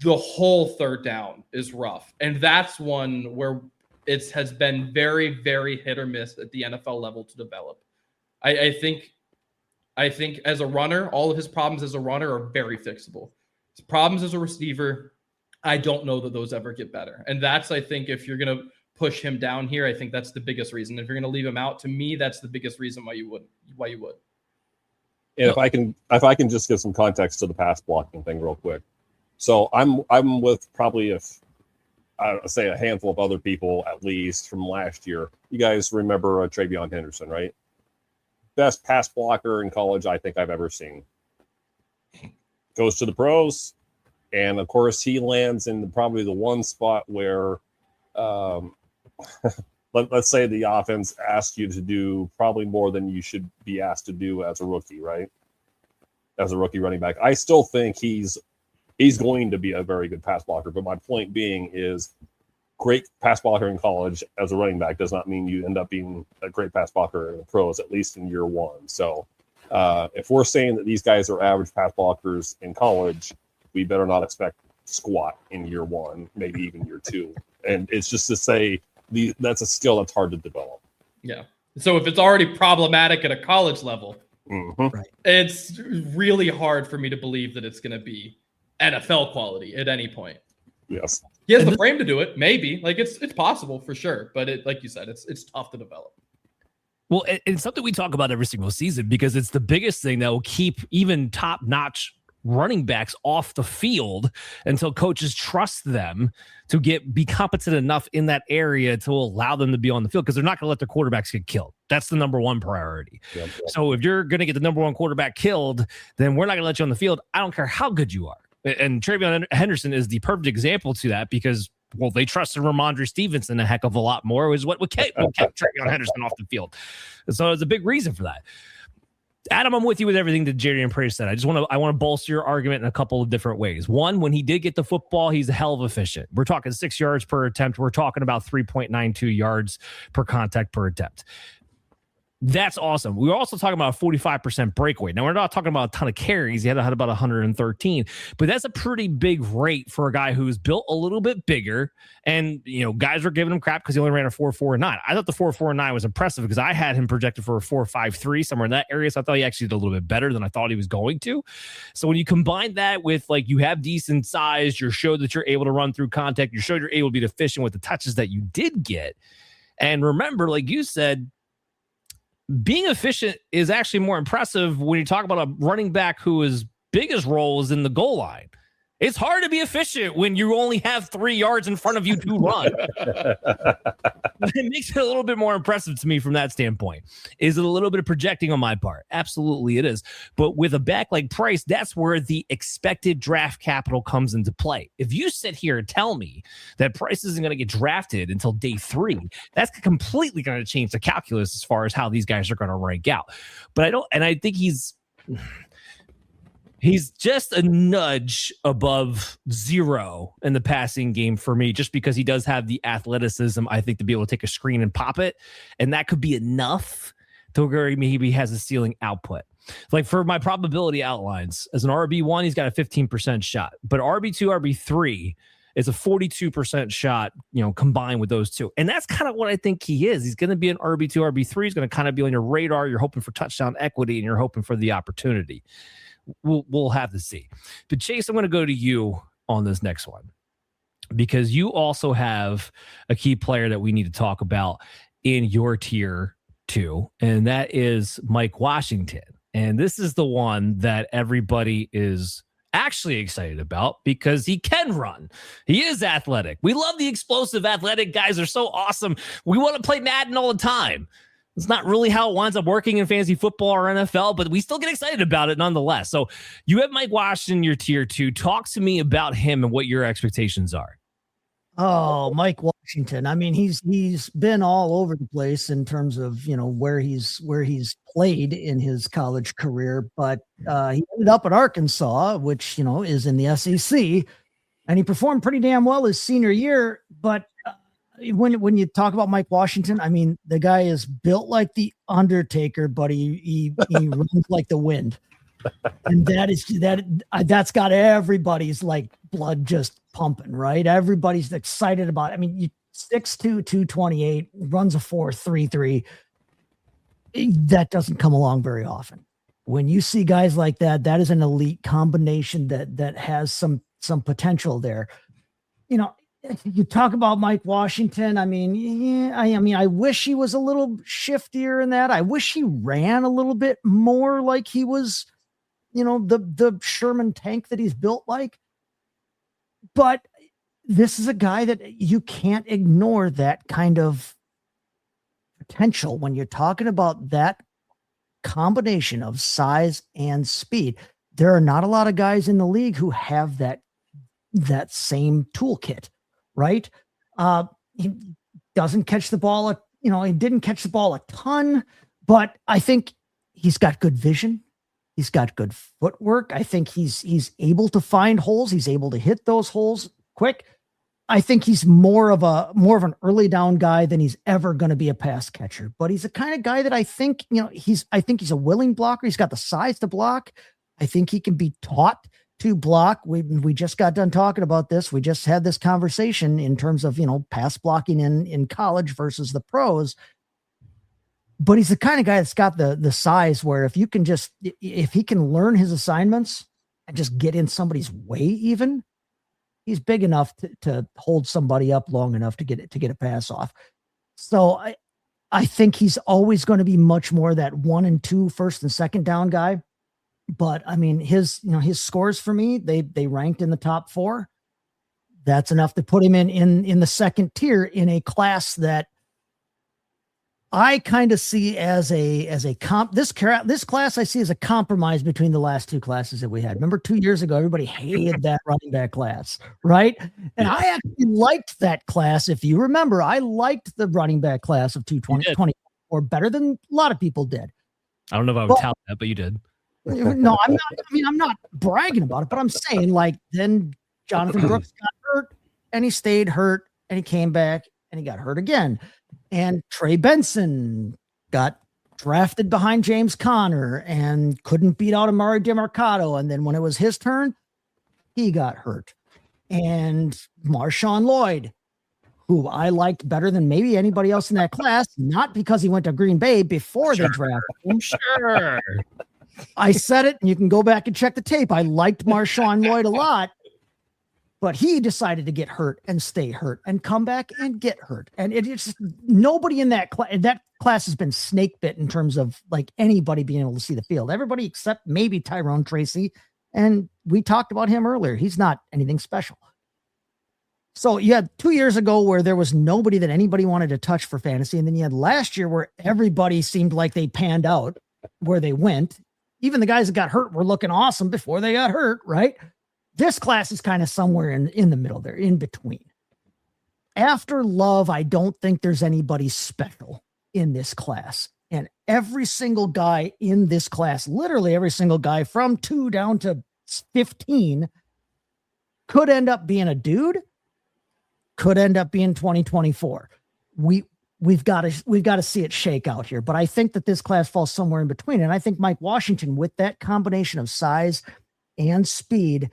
Speaker 3: The whole third down is rough, and that's one where it has been very, very hit or miss at the NFL level to develop. I think as a runner, all of his problems as a runner are very fixable. His problems as a receiver, I don't know that those ever get better. And that's, I think, if you're going to push him down here, I think that's the biggest reason. If you're going to leave him out, to me, that's the biggest reason why you would.
Speaker 4: And if I can just give some context to the pass blocking thing real quick. So I'm with probably I say a handful of other people at least from last year. You guys remember Travion Henderson, right? Best pass blocker in college I think I've ever seen. Goes to the pros, and of course he lands in probably the one spot where let's say the offense asks you to do probably more than you should be asked to do as a rookie, right? As a rookie running back. I still think he's going to be a very good pass blocker, but my point being is great pass blocker in college as a running back does not mean you end up being a great pass blocker in the pros, at least in year one. So if we're saying that these guys are average pass blockers in college, we better not expect squat in year one, maybe even year two. And it's just to say that's a skill that's hard to develop.
Speaker 3: Yeah. So if it's already problematic at a college level,
Speaker 5: right,
Speaker 3: it's really hard for me to believe that it's going to be NFL quality at any point.
Speaker 4: Yes.
Speaker 3: He has the frame to do it, maybe. Like it's possible for sure, but like you said, it's tough to develop.
Speaker 2: Well, it's something we talk about every single season because it's the biggest thing that will keep even top-notch running backs off the field until coaches trust them to be competent enough in that area to allow them to be on the field because they're not going to let their quarterbacks get killed. That's the number one priority. Yep. So if you're going to get the number one quarterback killed, then we're not going to let you on the field. I don't care how good you are. And Travion Henderson is the perfect example to that because, well, they trusted Ramondre Stevenson a heck of a lot more, is what kept Travion Henderson off the field. So there's a big reason for that. Adam, I'm with you with everything that Jadarian Price said. I want to bolster your argument in a couple of different ways. One, when he did get the football, he's a hell of efficient. We're talking 6 yards per attempt. We're talking about 3.92 yards per contact per attempt. That's awesome. We were also talking about a 45% breakaway. Now, we're not talking about a ton of carries. He had about 113, but that's a pretty big rate for a guy who's built a little bit bigger. And, guys were giving him crap because he only ran a 4.49. I thought the 4.49 was impressive because I had him projected for a 4.53 somewhere in that area. So I thought he actually did a little bit better than I thought he was going to. So when you combine that with you have decent size, you showed that you're able to run through contact, you showed you're able to be efficient with the touches that you did get. And remember, like you said, being efficient is actually more impressive when you talk about a running back whose biggest role is in the goal line. It's hard to be efficient when you only have 3 yards in front of you to run. It makes it a little bit more impressive to me from that standpoint. Is it a little bit of projecting on my part? Absolutely it is. But with a back like Price, that's where the expected draft capital comes into play. If you sit here and tell me that Price isn't going to get drafted until day 3, that's completely going to change the calculus as far as how these guys are going to rank out. But I think he's... He's just a nudge above 0 in the passing game for me, just because he does have the athleticism, I think, to be able to take a screen and pop it. And that could be enough to where maybe he has a ceiling output. Like for my probability outlines, as an RB1, he's got a 15% shot, but RB2, RB3 is a 42% shot, combined with those two. And that's kind of what I think he is. He's going to be an RB2, RB3. He's going to kind of be on your radar. You're hoping for touchdown equity and you're hoping for the opportunity. We'll have to see. But Chase, I'm going to go to you on this next one, because you also have a key player that we need to talk about in your tier 2, and that is Mike Washington. And this is the one that everybody is actually excited about because he can run. He is athletic. We love the explosive athletic guys. They're so awesome. We want to play Madden all the time. It's not really how it winds up working in fantasy football or NFL, but we still get excited about it nonetheless. So you have Mike Washington, your tier 2. Talk to me about him and what your expectations are.
Speaker 5: Oh, Mike Washington. I mean, he's been all over the place in terms of, where he's played in his college career, but he ended up at Arkansas, which, is in the SEC, and he performed pretty damn well his senior year. But when you talk about Mike Washington, I mean, the guy is built like the Undertaker, but he runs like the wind. And that's got everybody's like blood just pumping, right? Everybody's excited about it. I mean, 6'2", 228, runs a 4.33. That doesn't come along very often. When you see guys like that, that is an elite combination that has some potential there. You talk about Mike Washington. I mean, I wish he was a little shiftier in that. I wish he ran a little bit more like he was, the Sherman tank that he's built like. But this is a guy that you can't ignore that kind of potential when you're talking about that combination of size and speed. There are not a lot of guys in the league who have that same toolkit. Right. He doesn't catch the ball. He didn't catch the ball a ton, but I think he's got good vision. He's got good footwork. I think he's able to find holes. He's able to hit those holes quick. I think he's more of an early down guy than he's ever going to be a pass catcher, but he's the kind of guy that I think he's a willing blocker. He's got the size to block. I think he can be taught to block. We just got done talking about this. We just had this conversation in terms of, pass blocking in college versus the pros. But he's the kind of guy that's got the size where if he can learn his assignments and just get in somebody's way, even he's big enough to hold somebody up long enough to get a pass off. So I think he's always going to be much more that 1 and 2 first and second down guy. But I mean, his scores for me, they ranked in the top 4. That's enough to put him in the second tier in a class that I kind of see as a comp. This class I see as a compromise between the last 2 classes that we had. Remember 2 years ago, everybody hated that running back class, right? And I actually liked that class. If you remember, I liked the running back class of 2024 better than a lot of people did.
Speaker 2: I don't know if I would tout that, but you did.
Speaker 5: No, I'm not. I mean, I'm not bragging about it, but I'm saying then Jonathan Brooks got hurt and he stayed hurt and he came back and he got hurt again. And Trey Benson got drafted behind James Conner and couldn't beat out Amari DeMarcado. And then when it was his turn, he got hurt. And Marshawn Lloyd, who I liked better than maybe anybody else in that class, not because he went to Green Bay before they drafted him.
Speaker 2: Sure.
Speaker 5: I said it, and you can go back and check the tape. I liked Marshawn Lloyd a lot, but he decided to get hurt and stay hurt and come back and get hurt. And it's nobody in that class has been snake bit in terms of like anybody being able to see the field. Everybody except maybe Tyrone Tracy. And we talked about him earlier. He's not anything special. So you had 2 years ago where there was nobody that anybody wanted to touch for fantasy. And then you had last year where everybody seemed like they panned out where they went. Even the guys that got hurt were looking awesome before they got hurt, right? This class is kind of somewhere in the middle there, in between. After Love, I don't think there's anybody special in this class. And every single guy in this class, literally every single guy from 2 down to 15 could end up being a dude, could end up being 2024. We've got to see it shake out here. But I think that this class falls somewhere in between. And I think Mike Washington, with that combination of size and speed,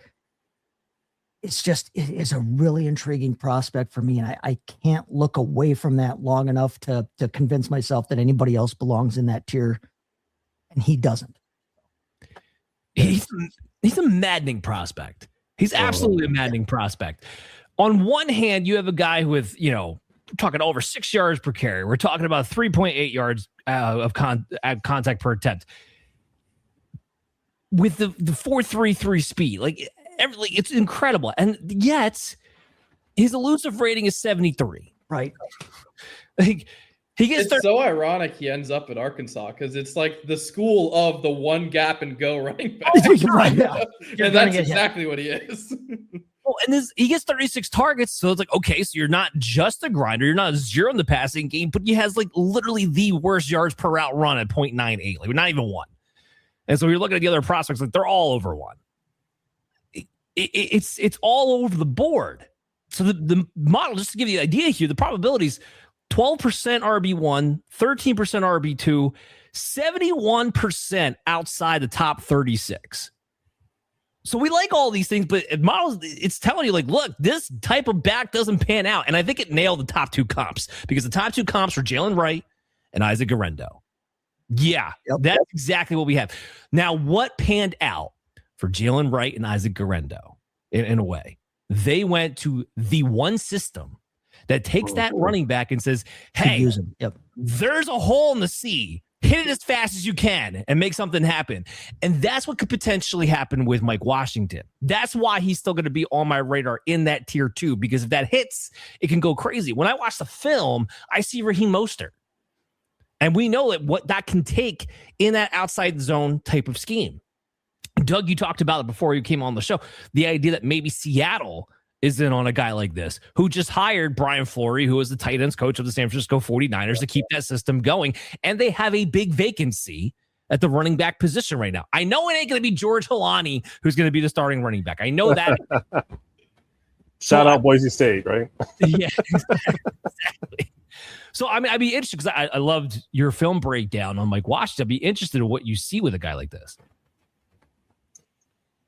Speaker 5: it is a really intriguing prospect for me. And I can't look away from that long enough to convince myself that anybody else belongs in that tier. And he doesn't.
Speaker 2: He's a maddening prospect. He's absolutely a maddening prospect. On one hand, you have a guy with, we're talking over 6 yards per carry. We're talking about 3.8 yards of contact per attempt. With the 4.33 speed, it's incredible. And yet, his elusive rating is 73.
Speaker 5: Right.
Speaker 3: It's so ironic he ends up at Arkansas because it's like the school of the one gap and go running back.
Speaker 5: Right, yeah.
Speaker 3: And that's exactly what he is.
Speaker 2: Well, and he gets 36 targets, so it's like, okay, so you're not just a grinder, you're not zero in the passing game, but he has literally the worst yards per route run at 0.98, not even one. And so you're looking at the other prospects, they're all over one. It's all over the board. So the model, just to give you an idea here, the probabilities: 12% RB1, 13% RB2, 71% outside the top 36. So we like all these things, but models, it's telling you, look, this type of back doesn't pan out. And I think it nailed the top two comps because the top two comps were Jalen Wright and Isaac Guerrero. Yeah, That's exactly what we have. Now, what panned out for Jalen Wright and Isaac Guerrero in a way? They went to the one system that takes that running back and says, hey, there's a hole in the sea. Hit it as fast as you can and make something happen. And that's what could potentially happen with Mike Washington. That's why he's still going to be on my radar in that tier 2, because if that hits, it can go crazy. When I watch the film, I see Raheem Mostert. And we know what that can take in that outside zone type of scheme. Doug, you talked about it before you came on the show, the idea that maybe Seattle is in on a guy like this, who just hired Brian Fleury, who is the tight ends coach of the San Francisco 49ers, to keep that system going. And they have a big vacancy at the running back position right now. I know it ain't going to be George Helani who's going to be the starting running back. I know that.
Speaker 4: Shout out Boise State, right?
Speaker 2: Yeah, exactly. So, I'd be interested because I loved your film breakdown on Mike Washington. I'd be interested in what you see with a guy like this.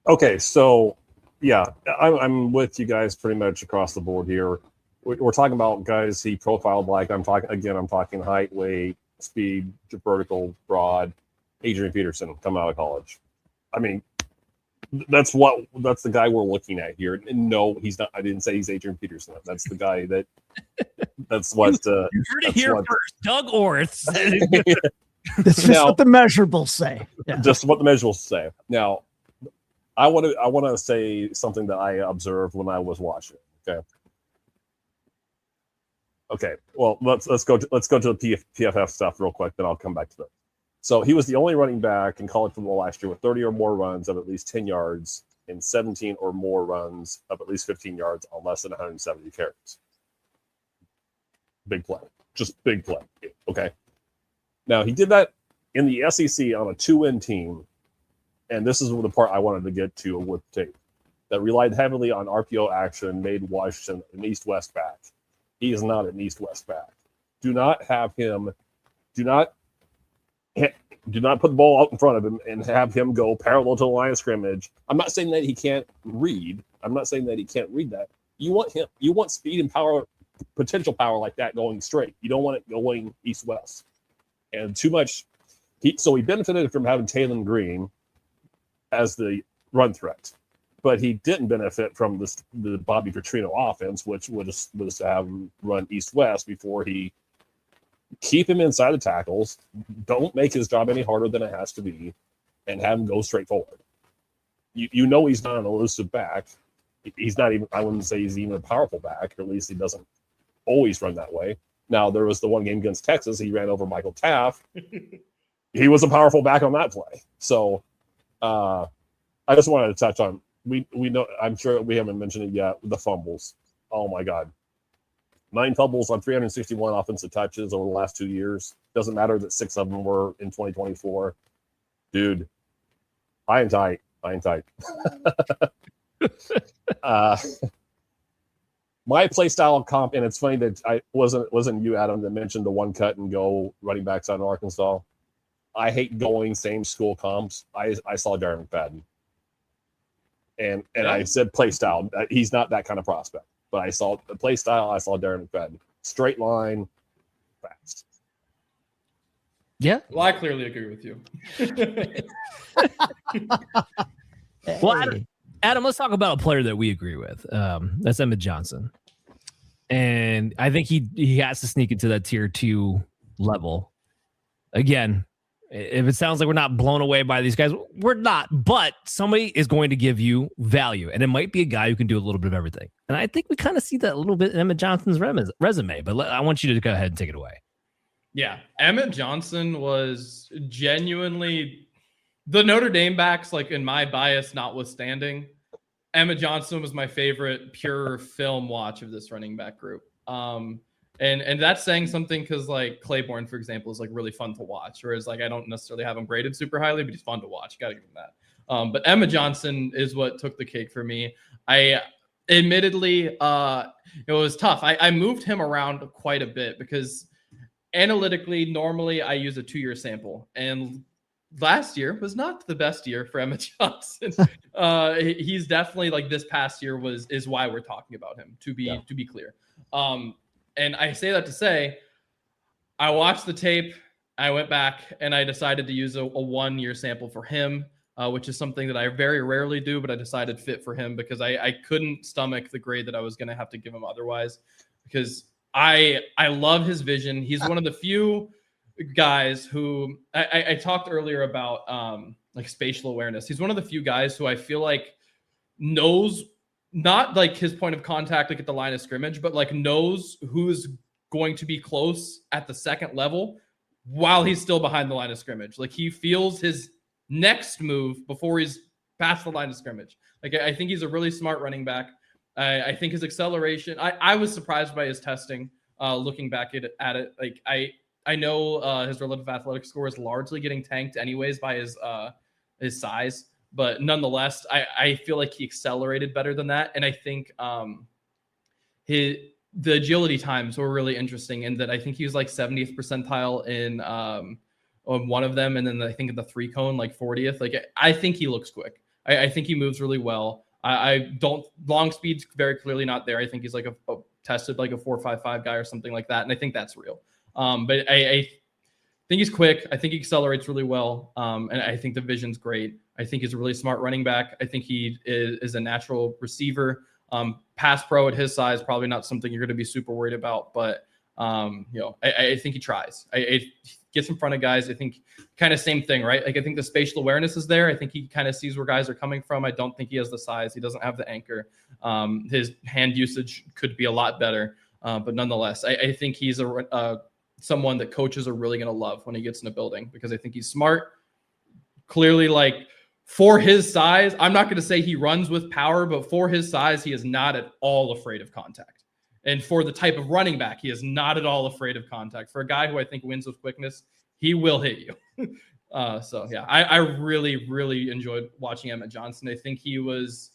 Speaker 4: Okay, so yeah, I'm with you guys pretty much across the board here. We're talking about guys he profiled like. I'm talking height, weight, speed, vertical, broad. Adrian Peterson coming out of college. That's the guy we're looking at here. And no, he's not. I didn't say he's Adrian Peterson. That's the guy that. That's what. You
Speaker 2: heard it here first, Doug Orth.
Speaker 5: That's just what the measurables say. Yeah.
Speaker 4: Just what the measurables say. Now, I want to say something that I observed when I was watching. Okay. Well, let's go to the PFF stuff real quick. Then I'll come back to that. So he was the only running back in college football last year with 30 or more runs of at least 10 yards and 17 or more runs of at least 15 yards on less than 170 carries. Big play. Just big play. Okay. Now, he did that in the SEC on a 2-win team, and this is the part I wanted to get to with tape, that relied heavily on RPO action, made Washington an east-west back. He is not an east-west back. Do not put the ball out in front of him and have him go parallel to the line of scrimmage. I'm not saying that he can't read. I'm not saying that he can't read that. You want speed and power, potential power like that going straight. You don't want it going east-west. And too much. He benefited from having Taylor Green as the run threat, but he didn't benefit from the Bobby Petrino offense, which was to have him run east-west before he keep him inside the tackles, don't make his job any harder than it has to be, and have him go straight forward. You know he's not an elusive back. He's not even, I wouldn't say he's even a powerful back, or at least he doesn't always run that way. Now, there was the one game against Texas, he ran over Michael Taft. He was a powerful back on that play. So I just wanted to touch on, we know, I'm sure we haven't mentioned it yet, the fumbles. Oh my God. 9 fumbles on 361 offensive touches over the last 2 years. Doesn't matter that 6 of them were in 2024. Dude, high and tight. Fine type. My play style comp, and it's funny that I wasn't you, Adam, that mentioned the one cut and go running backs out in Arkansas. I hate going same school comps. I saw Darren McFadden, and I said play style. He's not that kind of prospect, but I saw the play style. I saw Darren McFadden, straight line, fast.
Speaker 2: Yeah.
Speaker 3: Well, I clearly agree with you.
Speaker 2: Well, Adam, let's talk about a player that we agree with. That's Emmett Johnson. And I think he has to sneak into that tier 2 level. Again, if it sounds like we're not blown away by these guys, we're not. But somebody is going to give you value. And it might be a guy who can do a little bit of everything. And I think we kind of see that a little bit in Emmett Johnson's resume. But I want you to go ahead and take it away.
Speaker 3: Yeah, Emmett Johnson was genuinely the Notre Dame backs, like in my bias notwithstanding. Emmett Johnson was my favorite pure film watch of this running back group. And that's saying something because like Claiborne, for example, is like really fun to watch. Whereas like I don't necessarily have him graded super highly, but he's fun to watch. You got to give him that. But Emmett Johnson is what took the cake for me. I admittedly, it was tough. I moved him around quite a bit because analytically, normally I use a 2-year sample, and last year was not the best year for Emmett Johnson. He's definitely like this past year is why we're talking about him, to be clear. And I say that to say, I watched the tape, I went back, and I decided to use a 1-year sample for him, which is something that I very rarely do, but I decided fit for him because I couldn't stomach the grade that I was going to have to give him otherwise, because I love his vision. He's one of the few guys who I talked earlier about like spatial awareness. He's one of the few guys who I feel like knows not like his point of contact like at the line of scrimmage, but like knows who's going to be close at the second level while he's still behind the line of scrimmage. Like he feels his next move before he's past the line of scrimmage. Like I think he's a really smart running back. I think his acceleration, I was surprised by his testing, looking back at it. Like I know his relative athletic score is largely getting tanked anyways by his size, but nonetheless, I feel like he accelerated better than that. And I think the agility times were really interesting in that I think he was like 70th percentile in on one of them. And then I think in the 3-cone, like 40th. Like I think he looks quick. I think he moves really well. I don't long speed's very clearly not there. I think he's like a tested like a 4.55 guy or something like that. And I think that's real. But I think he's quick. I think he accelerates really well. And I think the vision's great. I think he's a really smart running back. I think he is a natural receiver. Pass pro at his size, probably not something you're going to be super worried about, but I think he tries. He gets in front of guys. I think kind of same thing, right? Like I think the spatial awareness is there. I think he kind of sees where guys are coming from. I don't think he has the size. He doesn't have the anchor. His hand usage could be a lot better, but nonetheless, I think he's someone that coaches are really going to love when he gets in a building because I think he's smart. Clearly, like for his size, I'm not going to say he runs with power, but for his size, he is not at all afraid of contact. And for the type of running back, he is not at all afraid of contact. For a guy who I think wins with quickness, he will hit you. So, yeah, I really, really enjoyed watching Emmett Johnson. I think he was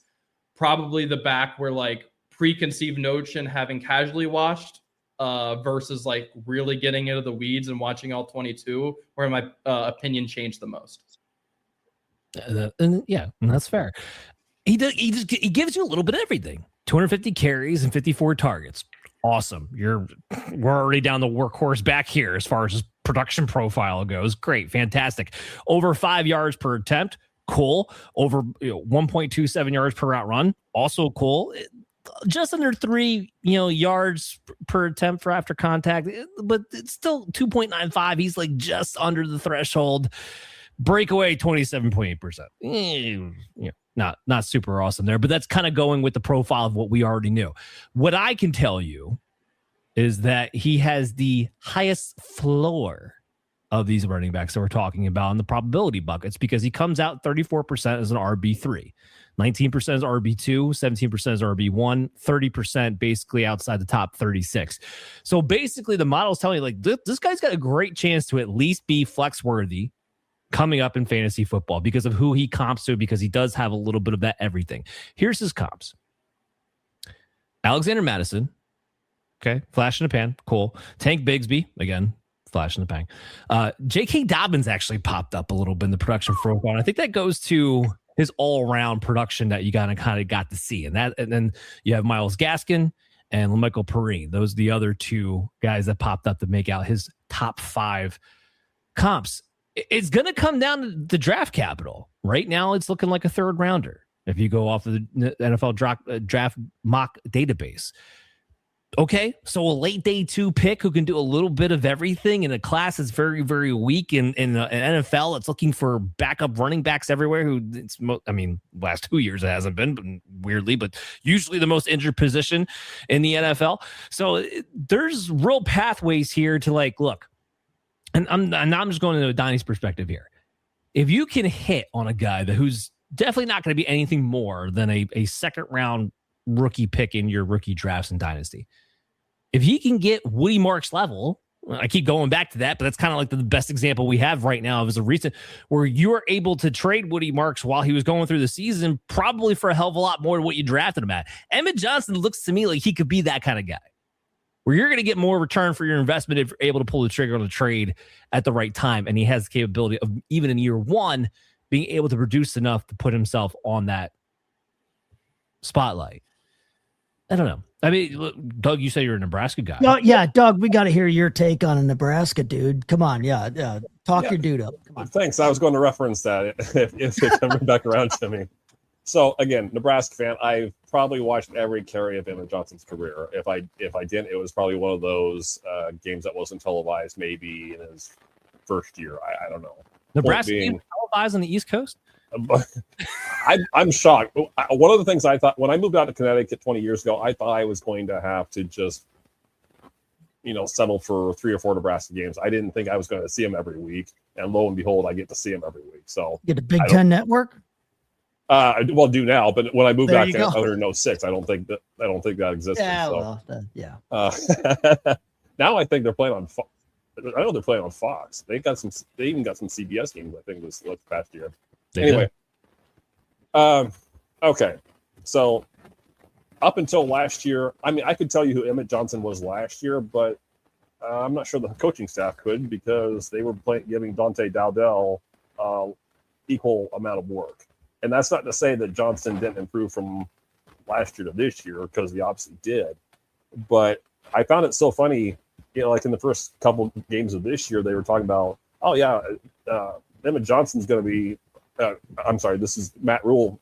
Speaker 3: probably the back where like preconceived notion having casually watched versus like really getting into the weeds and watching all 22, where my opinion changed the most.
Speaker 2: And that's fair. He gives you a little bit of everything. 250 carries and 54 targets. Awesome. We're already down the workhorse back here as far as his production profile goes. Great. Fantastic. Over 5 yards per attempt. Cool. Over 1.27 yards per route run. Also cool. Just under 3 yards per attempt for after contact, but it's still 2.95. He's like just under the threshold. Breakaway 27.8%. Not super awesome there, but that's kind of going with the profile of what we already knew. What I can tell you is that he has the highest floor of these running backs that we're talking about in the probability buckets because he comes out 34% as an RB3, 19% as RB2, 17% as RB1, 30% basically outside the top 36. So basically the model's telling you like this guy's got a great chance to at least be flex worthy coming up in fantasy football because of who he comps to, because he does have a little bit of that everything. Here's his comps. Alexander Madison. Okay. Flash in the pan. Cool. Tank Bigsby. Again, flash in the pan. J.K. Dobbins actually popped up a little bit in the production profile. I think that goes to his all-around production that you kind of got to see. And then you have Myles Gaskin and LaMichael Perrine. Those are the other two guys that popped up to make out his top 5 comps. It's going to come down to the draft capital. Right now, it's looking like a 3rd rounder if you go off of the NFL draft mock database. Okay, so a late day 2 pick who can do a little bit of everything in a class that's very, very weak in an NFL. It's looking for backup running backs everywhere. Last 2 years it hasn't been, weirdly, but usually the most injured position in the NFL. So there's real pathways here to look. And I'm just going into a Dynasty perspective here. If you can hit on a guy who's definitely not going to be anything more than a 2nd round rookie pick in your rookie drafts in Dynasty, if he can get Woody Marks level, I keep going back to that, but that's kind of like the best example we have right now as a recent where you are able to trade Woody Marks while he was going through the season, probably for a hell of a lot more than what you drafted him at. Emmett Johnson looks to me like he could be that kind of guy, where you're going to get more return for your investment if you're able to pull the trigger on a trade at the right time. And he has the capability of, even in year 1, being able to produce enough to put himself on that spotlight. I don't know. I mean, look, Doug, you say you're a Nebraska guy.
Speaker 5: No, yeah, Doug, we got to hear your take on a Nebraska dude. Come on. Yeah. Talk your dude up. Come on.
Speaker 4: Thanks. I was going to reference that if it comes back around to me. So again, Nebraska fan, I've probably watched every carry of Emmett Johnson's career. If I didn't, it was probably one of those games that wasn't televised maybe in his first year. I don't know.
Speaker 2: Nebraska being televised on the East Coast?
Speaker 4: I'm shocked. One of the things I thought when I moved out to Connecticut 20 years ago, I thought I was going to have to just, settle for 3 or 4 Nebraska games. I didn't think I was going to see them every week, and lo and behold, I get to see them every week. So
Speaker 5: get a Big Ten network.
Speaker 4: Well, do now, but when I moved back in 2006, I don't think that existed.
Speaker 5: Yeah,
Speaker 4: so. Now I think they're playing on. I know they're playing on Fox. They even got some CBS games. I think this past year. Anyway, okay. So up until last year, I could tell you who Emmett Johnson was last year, but I'm not sure the coaching staff could because they were giving Dante Dowdell equal amount of work. And that's not to say that Johnson didn't improve from last year to this year, because he obviously did. But I found it so funny, like in the first couple games of this year, they were talking about, Emmett Johnson's going to be. This is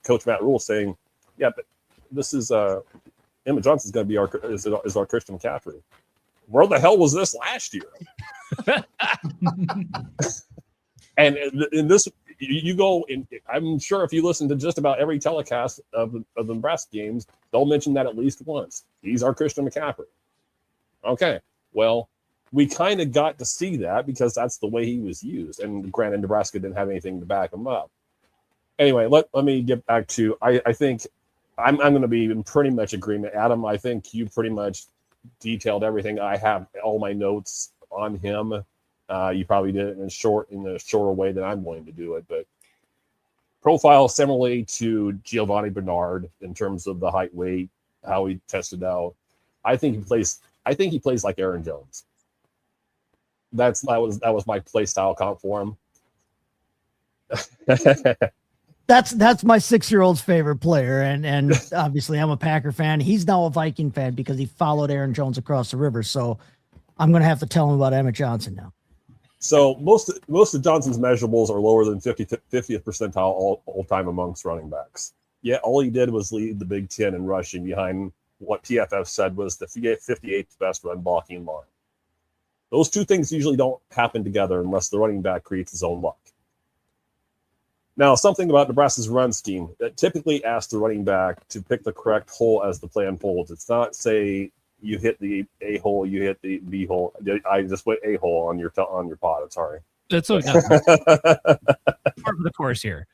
Speaker 4: Coach Matt Rule saying, yeah, but this is Emmett Johnson's going to be our Christian McCaffrey. Where the hell was this last year? And in this, you go in. I'm sure if you listen to just about every telecast of the Nebraska games, they'll mention that at least once. He's our Christian McCaffrey. Okay, well, we kind of got to see that because that's the way he was used. And granted, Nebraska didn't have anything to back him up. Anyway, let me get back to, I think I'm going to be in pretty much agreement. Adam, I think you pretty much detailed everything. I have all my notes on him. You probably did it in a shorter way than I'm going to do it, but profile similarly to Giovanni Bernard in terms of the height, weight, how he tested out. I think he plays like Aaron Jones. That was my play style comp for him.
Speaker 5: That's my 6-year-old's favorite player, and obviously I'm a Packer fan. He's now a Viking fan because he followed Aaron Jones across the river. So I'm going to have to tell him about Emmett Johnson now.
Speaker 4: So most of Johnson's measurables are lower than 50th percentile all time amongst running backs. Yet all he did was lead the Big Ten in rushing behind what PFF said was the 58th best run blocking line. Those two things usually don't happen together unless the running back creates his own luck. Now, something about Nebraska's run scheme that typically asks the running back to pick the correct hole as the play unfolds. It's not say you hit the A hole, you hit the B hole. I just went A hole on your pod. I'm sorry.
Speaker 2: That's okay. Part of the course here.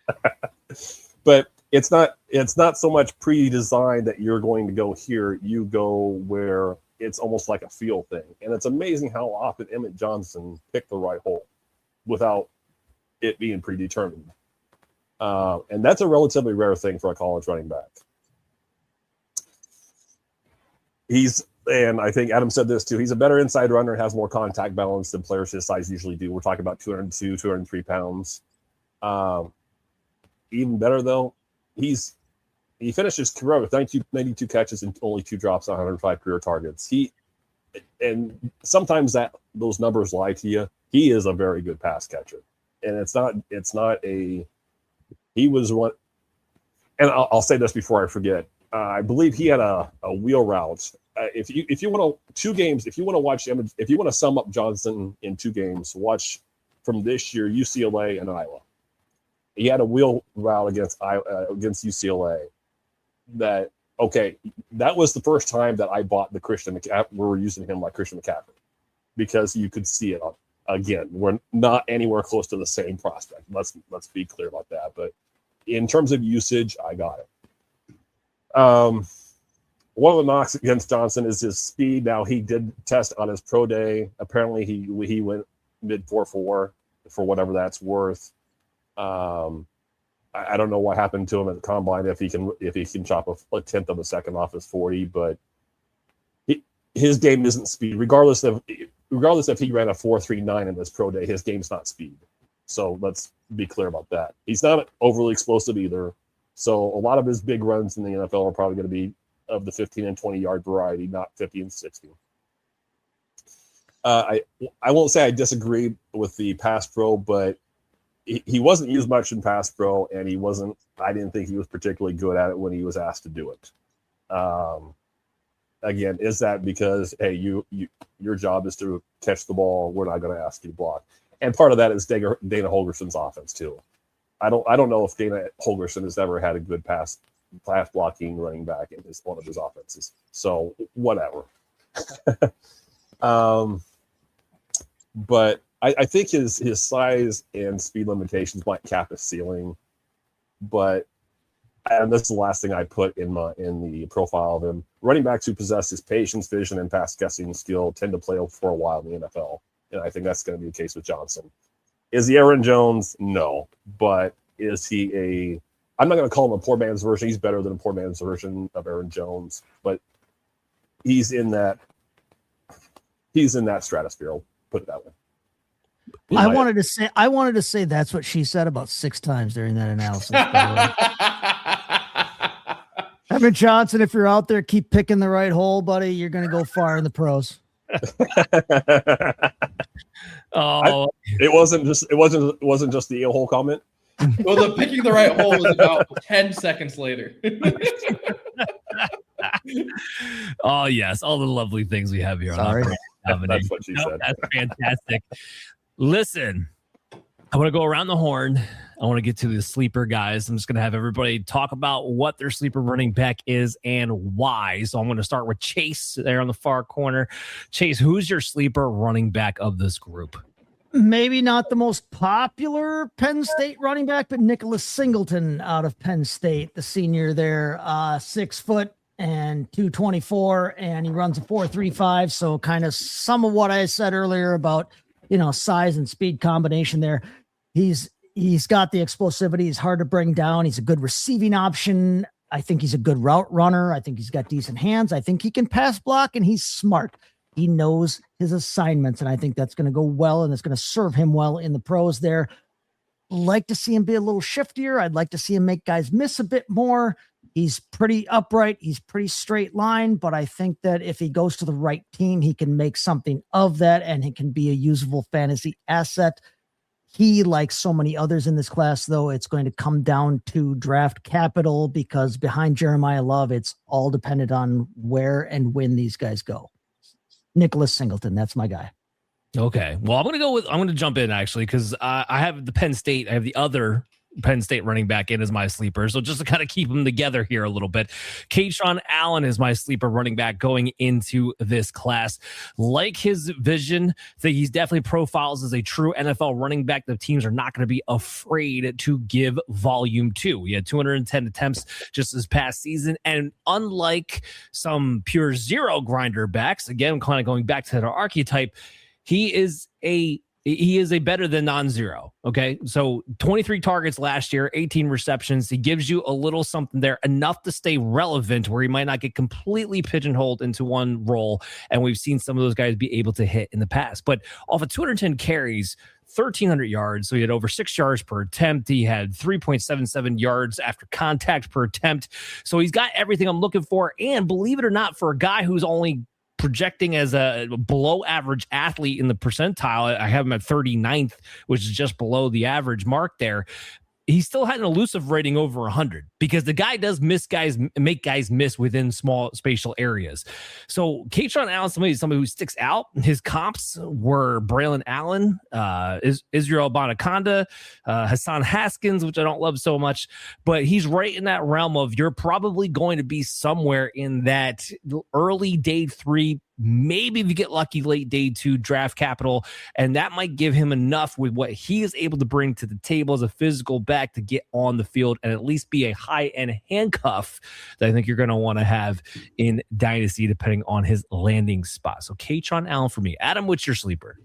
Speaker 4: But it's not so much pre-designed that you're going to go here. You go where it's almost like a feel thing. And it's amazing how often Emmett Johnson picked the right hole without it being predetermined. And that's a relatively rare thing for a college running back. And I think Adam said this too, he's a better inside runner and has more contact balance than players his size usually do. We're talking about 202, 203 pounds. Even better though, he finished his career with 92 catches and only 2 drops on 105 career targets. And sometimes those numbers lie to you. He is a very good pass catcher. And he was one, and I'll say this before I forget. I believe he had a wheel route. If you want to 2 games, if you want to watch Emmett, if you want to sum up Johnson in 2 games, watch from this year UCLA and Iowa. He had a wheel route against UCLA. That was the first time that I bought the Christian McCaffrey. We were using him like Christian McCaffrey because you could see it. Again, we're not anywhere close to the same prospect. Let's be clear about that. But in terms of usage, I got it. One of the knocks against Johnson is his speed. Now, he did test on his pro day. Apparently, he went mid 4.4 for whatever that's worth. I don't know what happened to him at the combine if he can chop a tenth of a second off his 40, but his game isn't speed. Regardless if he ran a 4.39 in his pro day, his game's not speed. So let's be clear about that. He's not overly explosive either. So a lot of his big runs in the NFL are probably going to be of the 15 and 20 yard variety, not 50 and 60. I won't say I disagree with the pass pro, but he wasn't used much in pass pro, and I didn't think he was particularly good at it when he was asked to do it. Again, is that because, hey, your job is to catch the ball, we're not going to ask you to block? And part of that is Dana Holgerson's offense too. I don't know if Dana Holgerson has ever had a good pass blocking running back in one of his offenses. So whatever. But I think his size and speed limitations might cap his ceiling. But and this is the last thing I put in the profile of him. Running backs who possess his patience, vision, and pass catching skill tend to play for a while in the NFL. And I think that's going to be the case with Johnson. Is he Aaron Jones? No. But is he I'm not going to call him a poor man's version. He's better than a poor man's version of Aaron Jones. But he's in that stratosphere. I'll put it that way.
Speaker 5: I wanted to say that's what she said about 6 times during that analysis. Emmett Johnson, if you're out there, keep picking the right hole, buddy. You're going to go far in the pros.
Speaker 4: It wasn't just the hole comment.
Speaker 3: Well, the picking the right hole was about 10 seconds later.
Speaker 2: Oh yes, all the lovely things we have here.
Speaker 5: Sorry.
Speaker 4: That's what she said.
Speaker 2: That's fantastic. Listen, I want to go around the horn. I want to get to the sleeper guys. I'm just going to have everybody talk about what their sleeper running back is and why. So I'm going to start with Chase there on the far corner. Chase, who's your sleeper running back of this group?
Speaker 5: Maybe not the most popular Penn State running back, but Nicholas Singleton out of Penn State, the senior there, 6 foot and 224, and he runs a 4.35. So kind of some of what I said earlier about, size and speed combination there. He's got the explosivity. He's hard to bring down. He's a good receiving option. I think he's a good route runner. I think he's got decent hands. I think he can pass block, and he's smart. He knows his assignments, and I think that's going to go well, and it's going to serve him well in the pros there. Like to see him be a little shiftier. I'd like to see him make guys miss a bit more. He's pretty upright. He's pretty straight line, but I think that if he goes to the right team, he can make something of that, and he can be a usable fantasy asset. He, like so many others in this class, though, it's going to come down to draft capital, because behind Jeremiyah Love, it's all dependent on where and when these guys go. Nicholas Singleton, that's my guy.
Speaker 2: Okay. Well, I'm going to jump in actually, because I have the other Penn State running back in as my sleeper. So just to kind of keep them together here a little bit, Kaytron Allen is my sleeper running back going into this class. Like his vision, that he's definitely profiles as a true NFL running back that teams are not going to be afraid to give volume to. He had 210 attempts just this past season. And unlike some pure zero grinder backs, again, kind of going back to the archetype, he is He is a better than non-zero. Okay. So 23 targets last year, 18 receptions. He gives you a little something there, enough to stay relevant where he might not get completely pigeonholed into one role. And we've seen some of those guys be able to hit in the past. But off of 210 carries, 1,300 yards. So he had over 6 yards per attempt. He had 3.77 yards after contact per attempt. So he's got everything I'm looking for. And believe it or not, for a guy who's only projecting as a below average athlete in the percentile, I have him at 39th, which is just below the average mark there. He still had an elusive rating over 100 because the guy does make guys miss within small spatial areas. So Kaytron Allen, somebody who sticks out. His comps were Braylon Allen, Israel Bonaconda, Hassan Haskins, which I don't love so much, but he's right in that realm of you're probably going to be somewhere in that early day 3, maybe if you get lucky late day 2 draft capital, and that might give him enough with what he is able to bring to the table as a physical back to get on the field and at least be a high-end handcuff that I think you're going to want to have in Dynasty depending on his landing spot. So Kaytron Allen for me. Adam, what's your sleeper?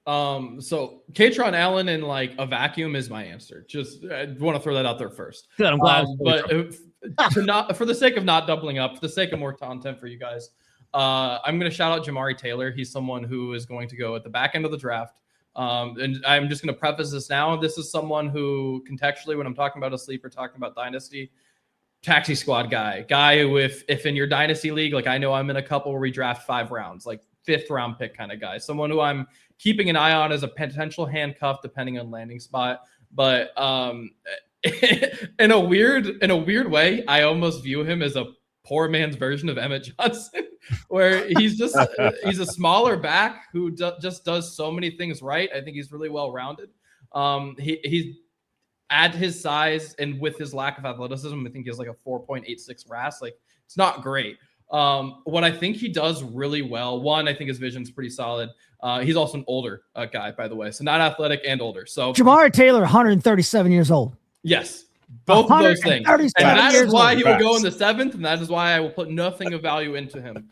Speaker 3: So Kaytron Allen in like a vacuum is my answer. Just I want to throw that out there first.
Speaker 2: Good, I'm glad.
Speaker 3: But for the sake of not doubling up, for the sake of more content for you guys, I'm going to shout out Jamari Taylor. He's someone who is going to go at the back end of the draft. And I'm just going to preface this now. This is someone who contextually, when I'm talking about a sleeper, talking about Dynasty, taxi squad guy who if in your Dynasty league, like I know I'm in a couple where we draft 5 rounds, like 5th round pick kind of guy, someone who I'm keeping an eye on as a potential handcuff depending on landing spot. But in a weird way, I almost view him as a poor man's version of Emmett Johnson, where he's a smaller back who just does so many things right. I think he's really well rounded. He's at his size and with his lack of athleticism, I think he has like a 4.86 RAS. Like it's not great. What I think he does really well, one, I think his vision's pretty solid. He's also an older guy, by the way, so not athletic and older. So
Speaker 5: Jamari Taylor, 137 years old.
Speaker 3: Yes. Both of those things. And that is why he will go in the 7th, and that is why I will put nothing of value into him.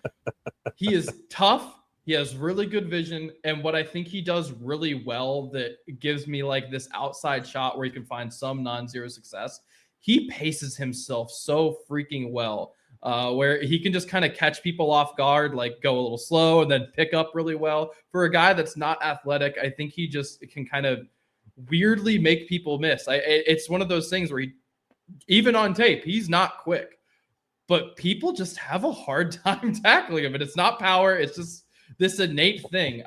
Speaker 3: He is tough. He has really good vision. And what I think he does really well that gives me like this outside shot where he can find some non-zero success, he paces himself so freaking well, where he can just kind of catch people off guard, like go a little slow and then pick up really well. For a guy that's not athletic, I think he just can kind of weirdly make people miss. It's one of those things where even on tape, he's not quick, but people just have a hard time tackling him. And it's not power. It's just this innate thing.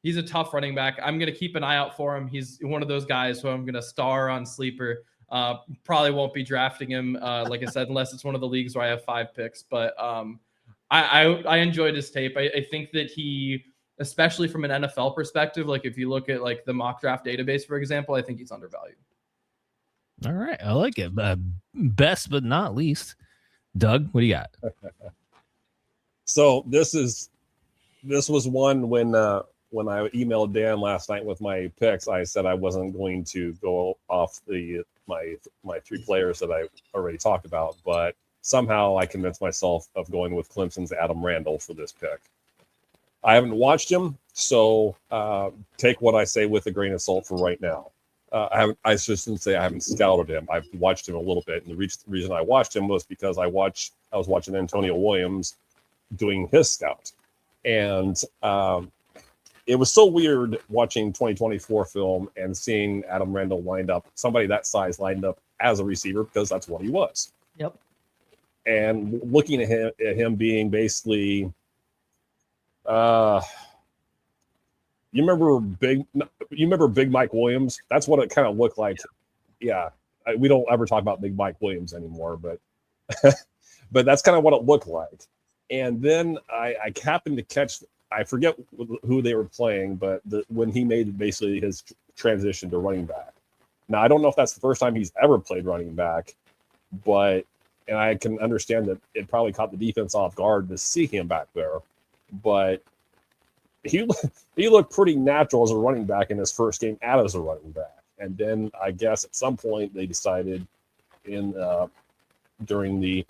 Speaker 3: He's a tough running back. I'm going to keep an eye out for him. He's one of those guys who I'm going to star on sleeper. Probably won't be drafting him, like I said, unless it's one of the leagues where I have 5 picks, but I enjoyed his tape. I think that he, especially from an NFL perspective, like if you look at like the mock draft database, for example, I think he's undervalued.
Speaker 2: All right. I like it. Best, but not least. Doug, what do you got?
Speaker 4: So this was one when I emailed Dan last night with my picks, I said I wasn't going to go off my 3 players that I already talked about, but somehow I convinced myself of going with Clemson's Adam Randall for this pick. I haven't watched him, so take what I say with a grain of salt for right now. I shouldn't say I haven't scouted him. I've watched him a little bit, and the reason I watched him was because I was watching Antonio Williams doing his scout, and it was so weird watching 2024 film and seeing Adam Randall lined up, somebody that size lined up as a receiver, because that's what he was.
Speaker 5: Yep.
Speaker 4: And looking at him being basically, you remember Big Mike Williams? That's what it kind of looked like. Yeah. We don't ever talk about Big Mike Williams anymore, but but that's kind of what it looked like. And then I happened to catch, I forget who they were playing, but when he made basically his transition to running back. Now, I don't know if that's the first time he's ever played running back, and I can understand that it probably caught the defense off guard to see him back there, but he looked pretty natural as a running back in his first game out as a running back. And then I guess at some point they decided during the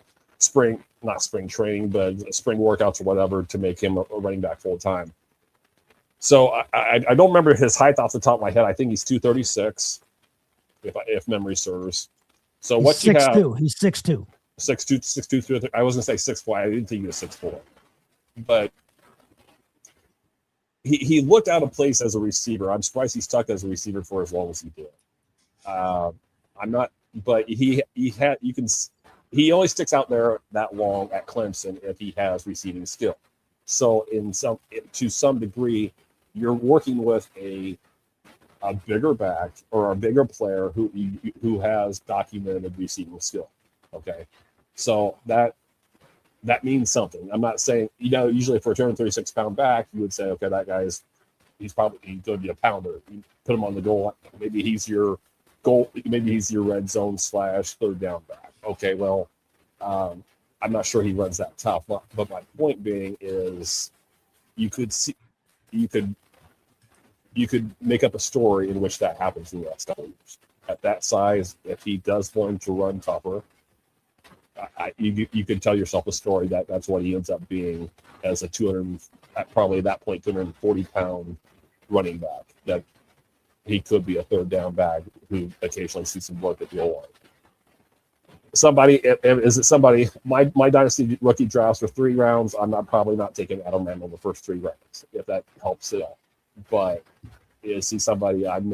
Speaker 4: not spring training, but spring workouts or whatever, to make him a running back full time. So I don't remember his height off the top of my head. I think he's 236, if memory serves. So what you have?
Speaker 5: He's 6'2".
Speaker 4: 6'2", I was gonna say 6'4". I didn't think he was 6'4", but he looked out of place as a receiver. I'm surprised he stuck as a receiver for as long as he did. I'm not, but he only sticks out there that long at Clemson if he has receiving skill. So to some degree, you're working with a bigger back or a bigger player who has documented receiving skill. Okay, so that means something. I'm not saying, usually for a 236-pound back, you would say, okay, that guy's probably going to be a pounder. You put him on the goal. Maybe he's your goal. Maybe he's your red zone / third down back. Okay, well, I'm not sure he runs that tough. But my point being is, you could make up a story in which that happens in the next couple of years. At that size, if he does learn to run tougher, you could tell yourself a story that's what he ends up being as a probably at that point 240-pound running back. That he could be a third down back who occasionally sees some work at the goal line. My dynasty rookie drafts for 3 rounds. I'm probably not taking Adam Randall the first 3 rounds, if that helps at all. But is he somebody I'm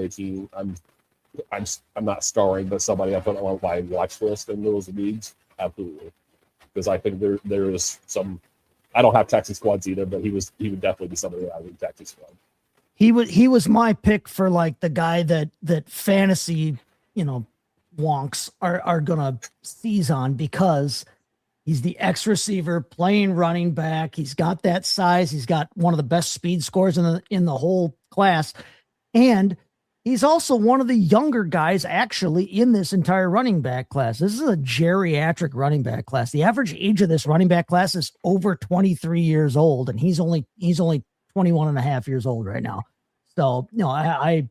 Speaker 4: not starring, but somebody I put on my watch list in those leagues? Absolutely, because I think there is some. I don't have taxi squads either, but he would definitely be somebody that I would taxi squad.
Speaker 5: He was my pick for like the guy that fantasy wonks are gonna seize on, because he's the X receiver playing running back. He's got that size. He's got one of the best speed scores in the whole class, and he's also one of the younger guys actually in this entire running back class. This is a geriatric running back class. The average age of this running back class is over 23 years old, and he's only 21 and a half years old right now. So, I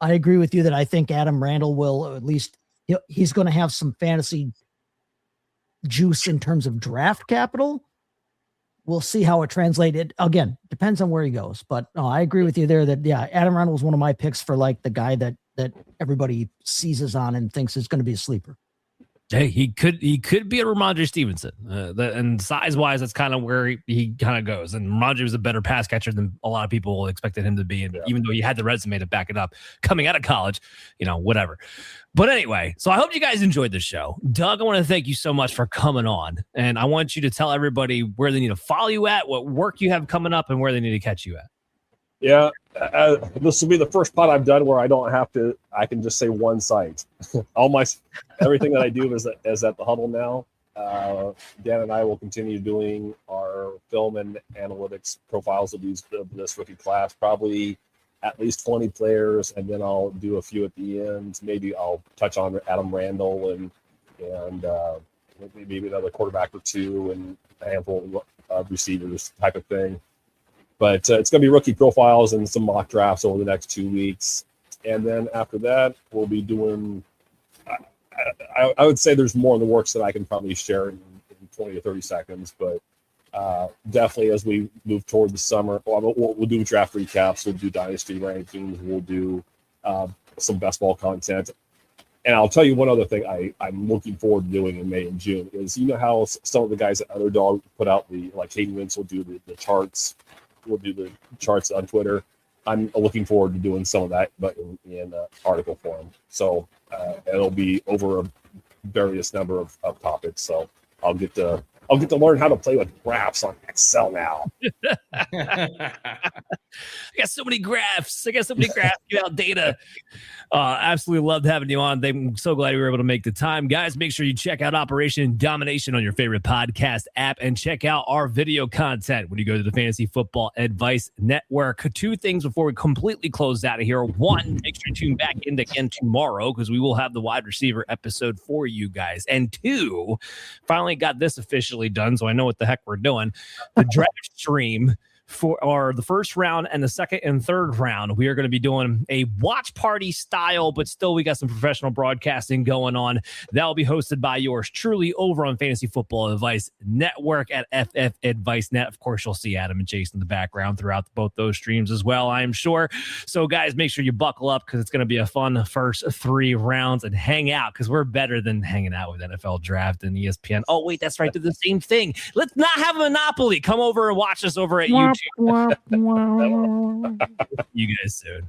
Speaker 5: agree with you that I think Adam Randall will, at least he's going to have some fantasy juice in terms of draft capital. We'll see how it translated. Again, depends on where he goes. But no, I agree with you there that, Adam Randall was one of my picks for like the guy that everybody seizes on and thinks is going to be a sleeper.
Speaker 2: Hey, he could be a Ramondre Stevenson. And size-wise, that's kind of where he kind of goes. And Ramondre was a better pass catcher than a lot of people expected him to be. And even though he had the resume to back it up coming out of college, whatever. But anyway, so I hope you guys enjoyed the show. Doug, I want to thank you so much for coming on. And I want you to tell everybody where they need to follow you at, what work you have coming up, and where they need to catch you at.
Speaker 4: Yeah, this will be the first pod I've done where I can just say one site. Everything that I do is at the Huddle now. Dan and I will continue doing our film and analytics profiles of this rookie class, probably at least 20 players, and then I'll do a few at the end. Maybe I'll touch on Adam Randall and maybe another quarterback or two and a handful of receivers type of thing. But it's going to be rookie profiles and some mock drafts over the next 2 weeks. And then after that, we'll be doing I would say there's more in the works that I can probably share in 20 or 30 seconds. But definitely as we move toward the summer, we'll do draft recaps. We'll do dynasty rankings. We'll do some best ball content. And I'll tell you one other thing I'm looking forward to doing in May and June is, how some of the guys at Underdog put out Hayden Wentz will do the charts. We'll do the charts on Twitter. I'm looking forward to doing some of that, but in article form. So it'll be over a various number of topics. So I'll get to learn how to play with graphs on Excel now.
Speaker 2: I got so many graphs. Give out data. Absolutely loved having you on. I'm so glad we were able to make the time. Guys, make sure you check out Operation Domination on your favorite podcast app and check out our video content when you go to the Fantasy Football Advice Network. 2 things before we completely close out of here. 1, make sure you tune back in again tomorrow because we will have the wide receiver episode for you guys. And 2, finally got this officially done, so I know what the heck we're doing. The draft stream for the first round and the second and third round. We are going to be doing a watch party style, but still we got some professional broadcasting going on. That will be hosted by yours truly over on Fantasy Football Advice Network at FF Advice Net. Of course, you'll see Adam and Jason in the background throughout both those streams as well, I am sure. So guys, make sure you buckle up because it's going to be a fun first 3 rounds and hang out because we're better than hanging out with NFL Draft and ESPN. Oh, wait, that's right. They're the same thing. Let's not have a monopoly. Come over and watch us over at YouTube. You guys soon.